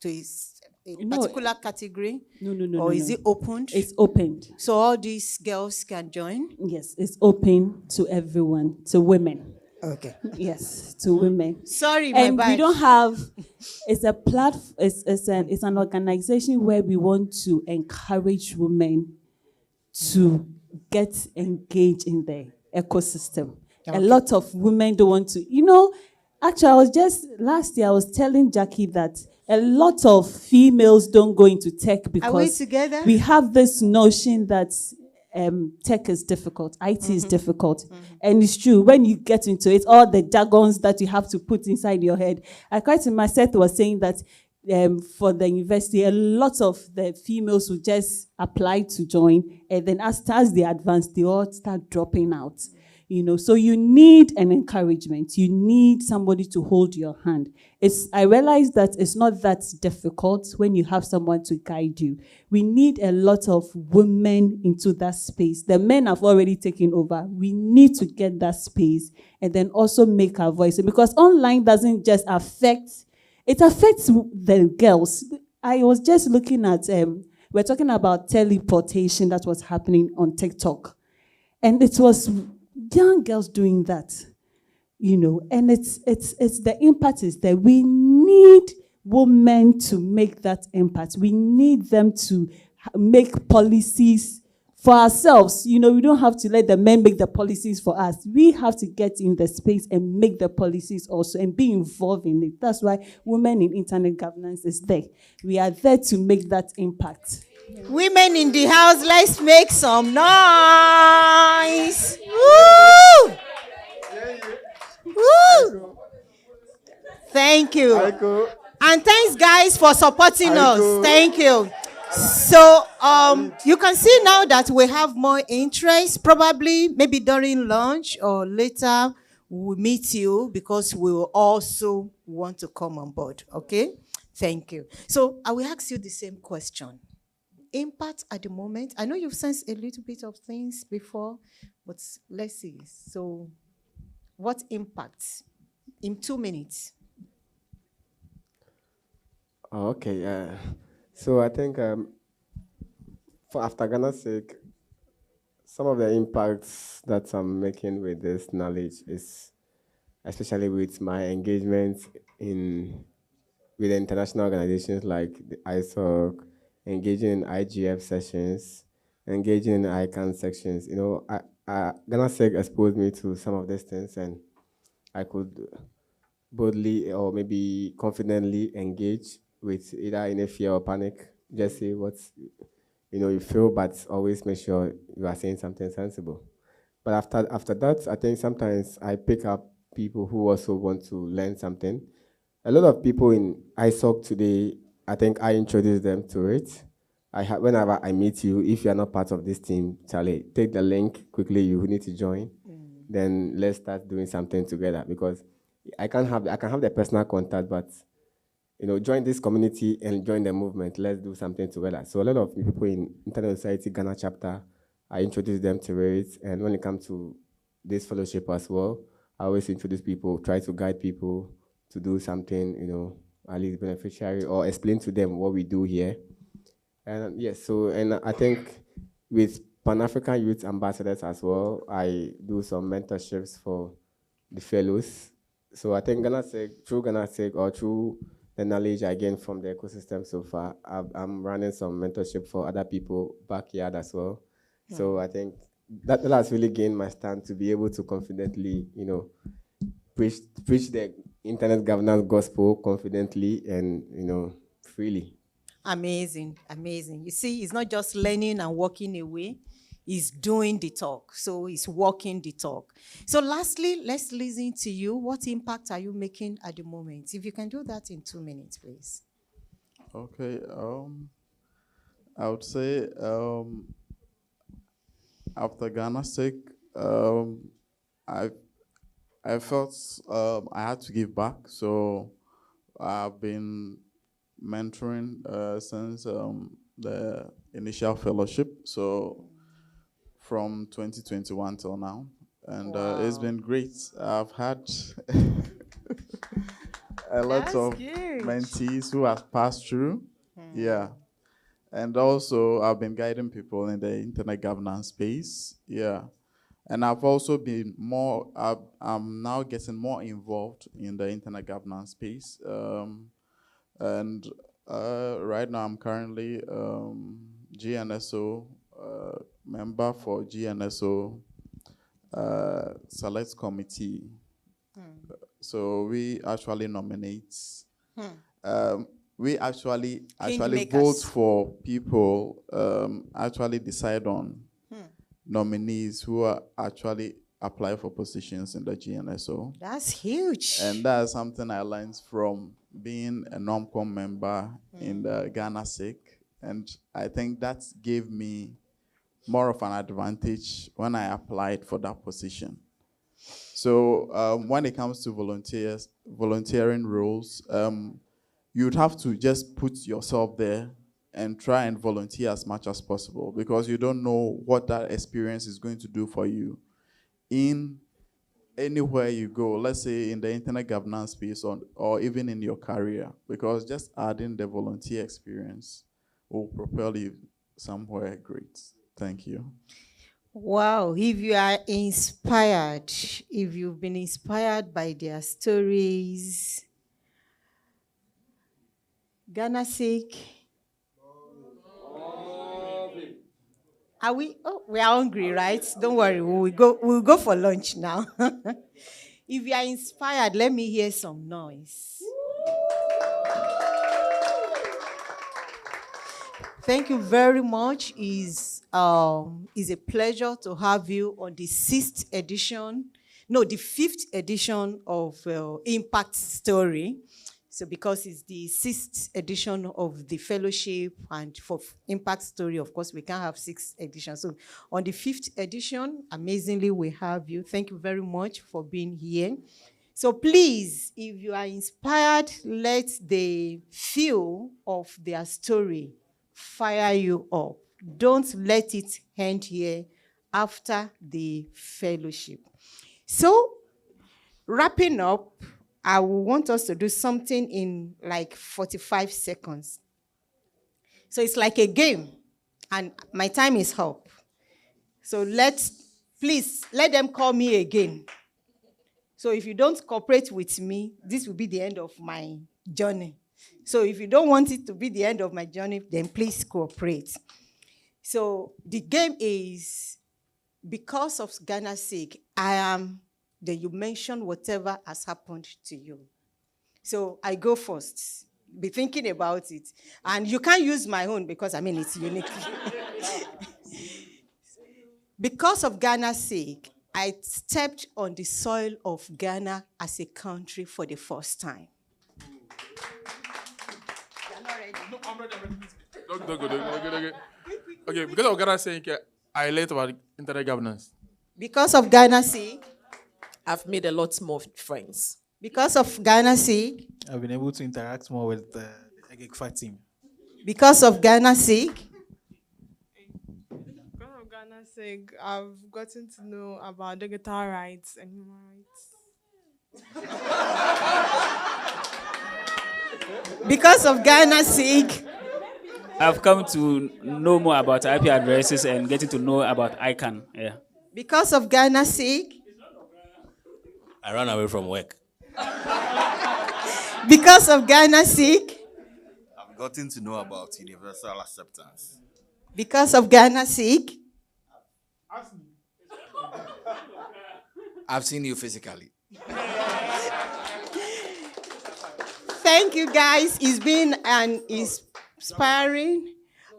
a particular category? No. Or is it opened? It's opened. So all these girls can join? Yes, it's open to everyone, to women. Okay. Yes, to women. Sorry, and my bad. We don't have. It's a platform. It's an organization where we want to encourage women to get engaged in the ecosystem. Okay. A lot of women don't want to. Actually, last year I was telling Jackie that a lot of females don't go into tech because are we together? We have this notion that tech is difficult, IT is difficult. And it's true, when you get into it, all the jargons that you have to put inside your head. I quite in my set was saying that for the university, a lot of the females will just apply to join, and then as they advance, they all start dropping out. So you need an encouragement. You need somebody to hold your hand. I realize that it's not that difficult when you have someone to guide you. We need a lot of women into that space. The men have already taken over. We need to get that space and then also make our voice. Because online doesn't just it affects the girls. I was just looking at, we're talking about teleportation that was happening on TikTok. And it was young girls doing that, and it's the impact is that we need women to make that impact. We need them to make policies for ourselves. We don't have to let the men make the policies for us. We have to get in the space and make the policies also and be involved in it. That's why women in internet governance is there. We are there to make that impact. Women in the house, let's make some noise. Woo! Woo! Thank you. And thanks, guys, for supporting us. Thank you. So you can see now that we have more interest. Probably maybe during lunch or later we'll meet you because we will also want to come on board. Okay? Thank you. So I will ask you the same question. Impact at the moment. I know you've sensed a little bit of things before, but let's see. So what impact in 2 minutes? Oh, okay. So I think for after GhanaSIG, some of the impacts that I'm making with this knowledge is especially with my engagement with international organizations like the ISOC, engaging in IGF sessions, engaging in ICANN sections. You know, GhanaSIG exposed me to some of these things, and I could boldly or maybe confidently engage with either any fear or panic. Just say what you feel, but always make sure you are saying something sensible. But after that, I think sometimes I pick up people who also want to learn something. A lot of people in ISOC today, I think I introduce them to it. Whenever I meet you, if you are not part of this team, Charlie, take the link quickly. You need to join. Then let's start doing something together, because I can have the personal contact, but join this community and join the movement. Let's do something together. So a lot of people in Internet Society Ghana chapter, I introduce them to it. And when it comes to this fellowship as well, I always introduce people, try to guide people to do something, at least beneficiary, or explain to them what we do here. And yes, and I think with Pan-African Youth Ambassadors as well, I do some mentorships for the fellows. So I think through GhanaSIG or through the knowledge I gained from the ecosystem so far, I'm running some mentorship for other people backyard as well. So I think that has really gained my stand to be able to confidently, preach the internet governance gospel confidently and, freely. Amazing, amazing. You see, it's not just learning and walking away. He's doing the talk. So he's walking the talk. So lastly, let's listen to you. What impact are you making at the moment? If you can do that in 2 minutes, please. Okay. I would say after GhanaSIG, I felt I had to give back. So I've been mentoring since the initial fellowship. So from 2021 till now, and it's been great. I've had a lot of mentees who have passed through, and also I've been guiding people in the internet governance space, and I've also been I'm now getting more involved in the internet governance space, and right now I'm currently GNSO member for GNSO Select Committee. So we actually nominate. We actually vote for people. Actually decide on nominees who are actually apply for positions in the GNSO. That's huge. And that's something I learned from being a NOMCOM member in the GhanaSIG. And I think that gave me more of an advantage when I applied for that position. So when it comes to volunteering roles, you'd have to just put yourself there and try and volunteer as much as possible, because you don't know what that experience is going to do for you in anywhere you go, let's say in the internet governance space or even in your career, because just adding the volunteer experience will propel you somewhere great. Thank you. Wow, if you are inspired, if you've been inspired by their stories, GhanaSIG. Are we? Oh, we are hungry, right? Don't worry, we'll go for lunch now. If you are inspired, let me hear some noise. Thank you very much. It's a pleasure to have you on the fifth edition of Impact Story. So because it's the sixth edition of the fellowship, and for Impact Story, of course, we can't have 6 editions. So on the 5th edition, amazingly, we have you. Thank you very much for being here. So please, if you are inspired, let the feel of their story fire you up. Don't let it end here after the fellowship. So, wrapping up, I want us to do something in like 45 seconds. So it's like a game, and my time is up. So please let them call me again. So if you don't cooperate with me, this will be the end of my journey. So if you don't want it to be the end of my journey, then please cooperate. So the game is, because of GhanaSIG, then you mention whatever has happened to you. So I go first. Be thinking about it. And you can't use my own because, it's unique. Because of GhanaSIG, I stepped on the soil of Ghana as a country for the first time. No, I'm ready. Okay, because of GhanaSIG, I learned about internet governance. Because of GhanaSIG, I've made a lot more friends. Because of GhanaSIG, I've been able to interact more with the EGIGFA team. Because of GhanaSIG, GhanaSIG, I've gotten to know about digital rights and human rights. Because of GhanaSIG, I've come to know more about IP addresses and getting to know about ICANN. Yeah. Because of GhanaSIG, I ran away from work. Because of GhanaSIG, I've gotten to know about universal acceptance. Because of GhanaSIG, I've seen you physically. Thank you, guys. It's been an inspiring.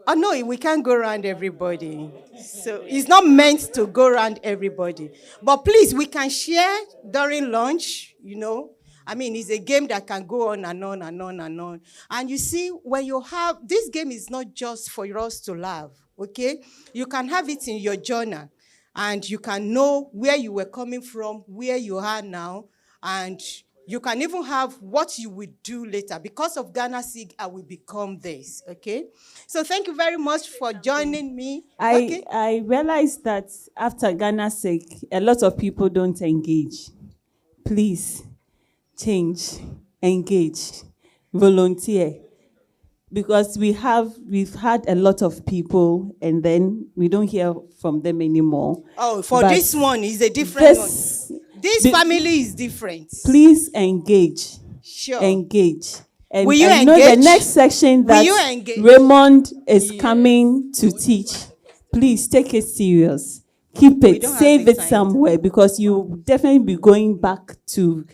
Oh, no, we can't go around everybody. So it's not meant to go around everybody. But please, we can share during lunch, it's a game that can go on and on and on and on. And you see, when you have, this game is not just for us to laugh, okay? You can have it in your journal, and you can know where you were coming from, where you are now, and you can even have what you will do later. Because of GhanaSIG, I will become this, okay? So thank you very much for joining me. I realized that after GhanaSIG, a lot of people don't engage. Please, change, engage, volunteer. Because we've had a lot of people, and then we don't hear from them anymore. Oh, this one is a different one. This family is different. Please engage. Sure. Engage. And will you I engage? know the next section that Raymond is coming to teach. Please take it serious. Keep it. Save it somewhere, because you'll definitely be going back to,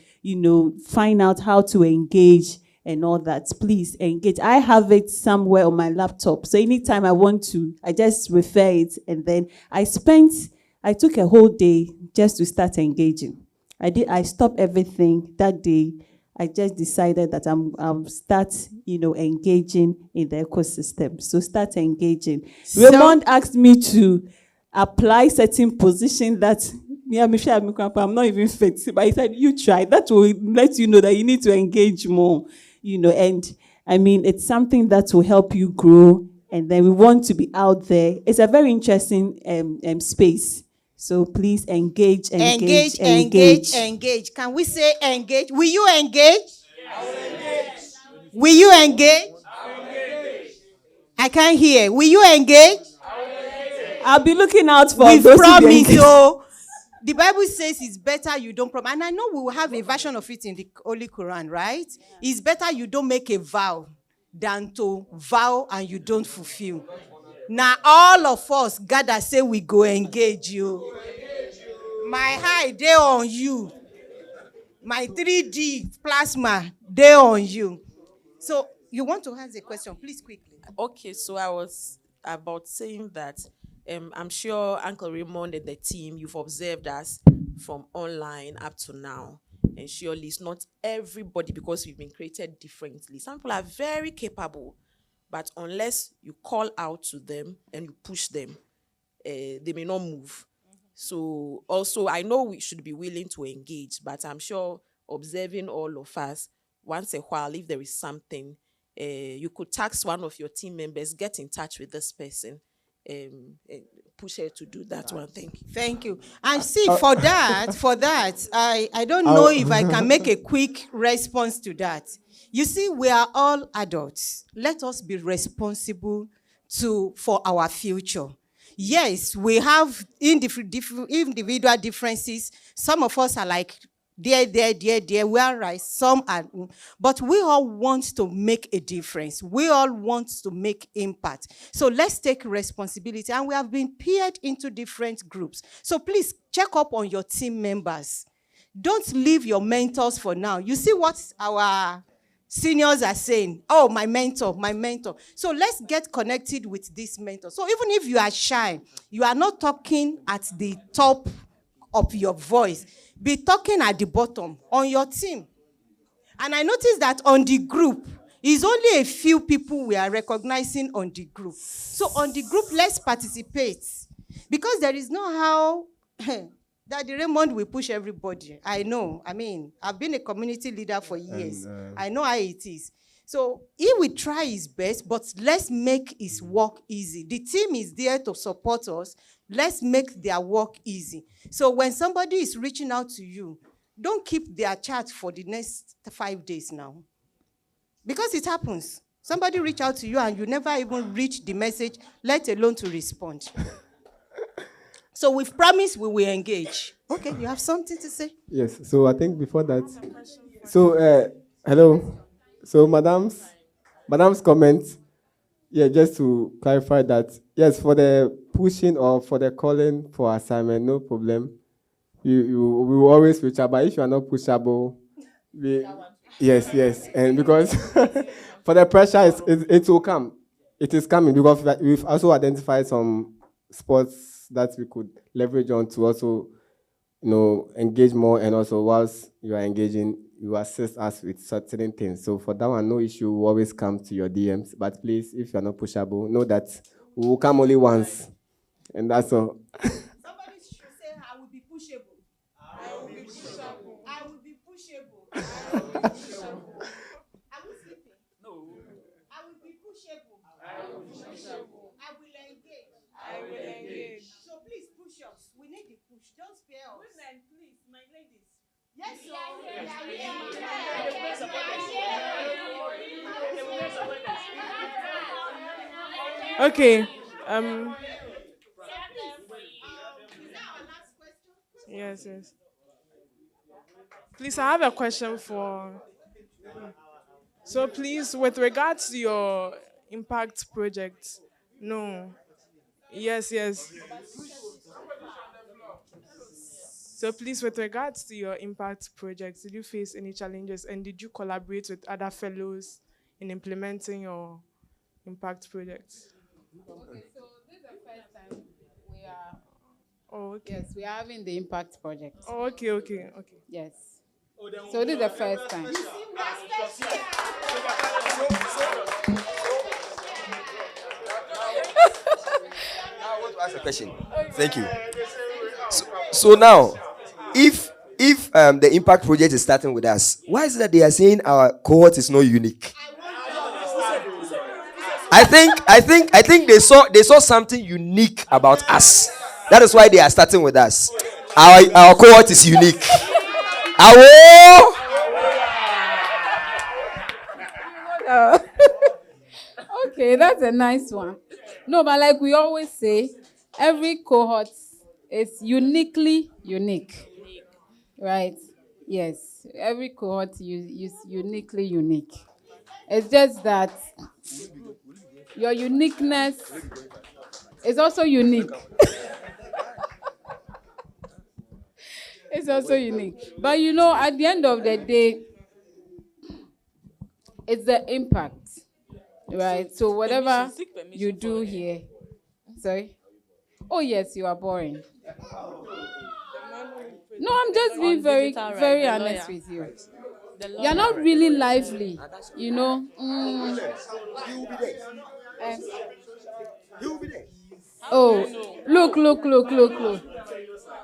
find out how to engage and all that. Please engage. I have it somewhere on my laptop. So anytime I want to, I just refer it. And then I took a whole day just to start engaging. I stopped everything that day. I just decided that I'll start, engaging in the ecosystem. So start engaging. Raymond asked me to apply certain position that I'm not even fit. But he said, you try. That will let you know that you need to engage more. And it's something that will help you grow. And then we want to be out there. It's a very interesting space. So please engage. Can we say engage? Will you engage? I will engage. Will you engage? I will engage. I can't hear. Will you engage? I will engage. I'll be looking out for those promise. So the Bible says it's better you don't promise. And I know we will have a version of it in the Holy Quran, right? Yeah. It's better you don't make a vow than to vow and you don't fulfill. Now all of us gather say we go engage you. My eye they on you. My 3D plasma they on you. So You want to ask a question, please quickly. Okay, so I was about saying that I'm sure Uncle Raymond and the team, you've observed us from online up to now. And surely it's not everybody, because we've been created differently. Some people are very capable, but unless you call out to them and you push them, they may not move. So also, I know we should be willing to engage, but I'm sure observing all of us, once a while, if there is something, you could task one of your team members, get in touch with this person, and push her to do that one. Thank you. Thank you. And see, for that, I don't know if I can make a quick response to that. You see, we are all adults. Let us be responsible for our future. Yes, we have individual differences. Some of us are like, dear, we are right. Some are, but we all want to make a difference. We all want to make impact. So let's take responsibility. And we have been paired into different groups. So please check up on your team members. Don't leave your mentors for now. You see what our seniors are saying? Oh, my mentor. So let's get connected with this mentor. So even if you are shy, you are not talking at the top of your voice. Be talking at the bottom on your team. And I noticed that on the group, it's only a few people we are recognizing on the group. So on the group, let's participate. Because there is no how Daddy Raymond will push everybody. I know. I mean, I've been a community leader for years. I know how it is. So he will try his best, but let's make his work easy. The team is there to support us. Let's make their work easy. So when somebody is reaching out to you, don't keep their chat for the next 5 days now. Because it happens. Somebody reach out to you and you never even reach the message, let alone to respond. So we've promised we will engage. Okay, you have something to say? Yes, so I think before that, so hello. So madam's comment, yeah, just to clarify that, yes, for the pushing or for the calling for assignment, no problem. We will always reach out, but if you are not pushable, yes, and because for the pressure, it will come. It is coming because we've also identified some sports that we could leverage on to also, engage more, and also whilst you are engaging, you assist us with certain things. So for that one, no issue, we'll always come to your DMs. But please, if you're not pushable, know that we will come only once. And that's all. Somebody should say, I will be pushable. I will be pushable. I will be pushable. I will be pushable. Are we sleeping? No. I will be pushable. I will be pushable. I will engage. I will engage. So please push us. We need the push. Don't spare us. Women, please, my ladies. Yes, Okay. Yes. Please, I have a question for. So please, with regards to your impact project, no. Yes. So please, with regards to your impact projects, did you face any challenges, and did you collaborate with other fellows in implementing your impact projects? Okay, so this is the first time we are. Oh, okay. Yes, we are having the impact project. Oh, okay. Yes. So this is the first time. Now I want to ask a question. Thank you. So now, if the impact project is starting with us, why is it that they are saying our cohort is not unique? I think they saw something unique about us. That is why they are starting with us. Our cohort is unique. Okay, that's a nice one. No, but like we always say, every cohort is uniquely unique. Right? Yes. Every cohort is uniquely unique. It's just that your uniqueness is also unique. It's also unique. But at the end of the day, it's the impact, right? So whatever you do here, sorry. Oh yes, you are boring. No, I'm just being very, very honest with you. You're not really lively, you know. Oh, look.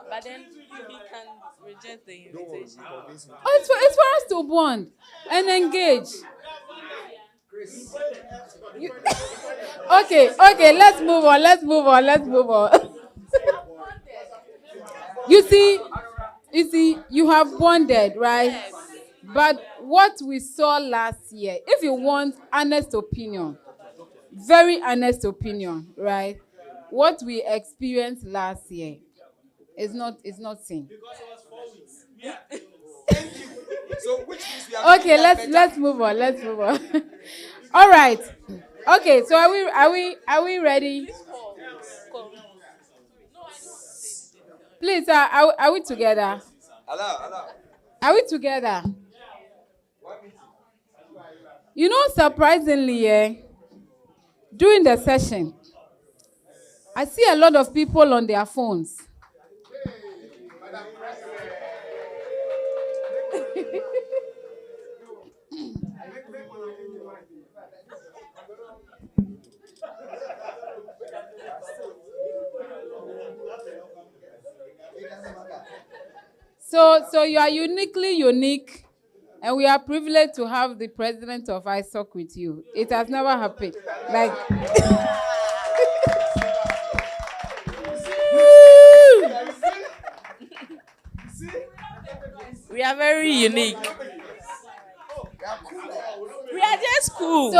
But then he can reject the invitation. Oh, it's for us to bond and engage. Okay, let's move on. You see, you have bonded, right? Yes. But what we saw last year, if you want honest opinion, very honest opinion, right? What we experienced last year is not seen. Because it was 4 weeks. Yeah. Thank you. So which means we are Okay, let's move on. All right. Okay, so are we ready? Please, are we together? Allow. Are we together? You know, surprisingly, during the session, I see a lot of people on their phones. So you are uniquely unique, and we are privileged to have the president of ISOC with you. It has never happened. Like, we are very unique. We are just cool.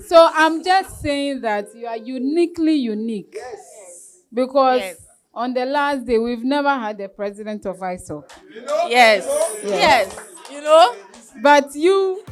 So I'm just saying that you are uniquely unique. Because on the last day, we've never had the president of ISOC. Yes. You know? But you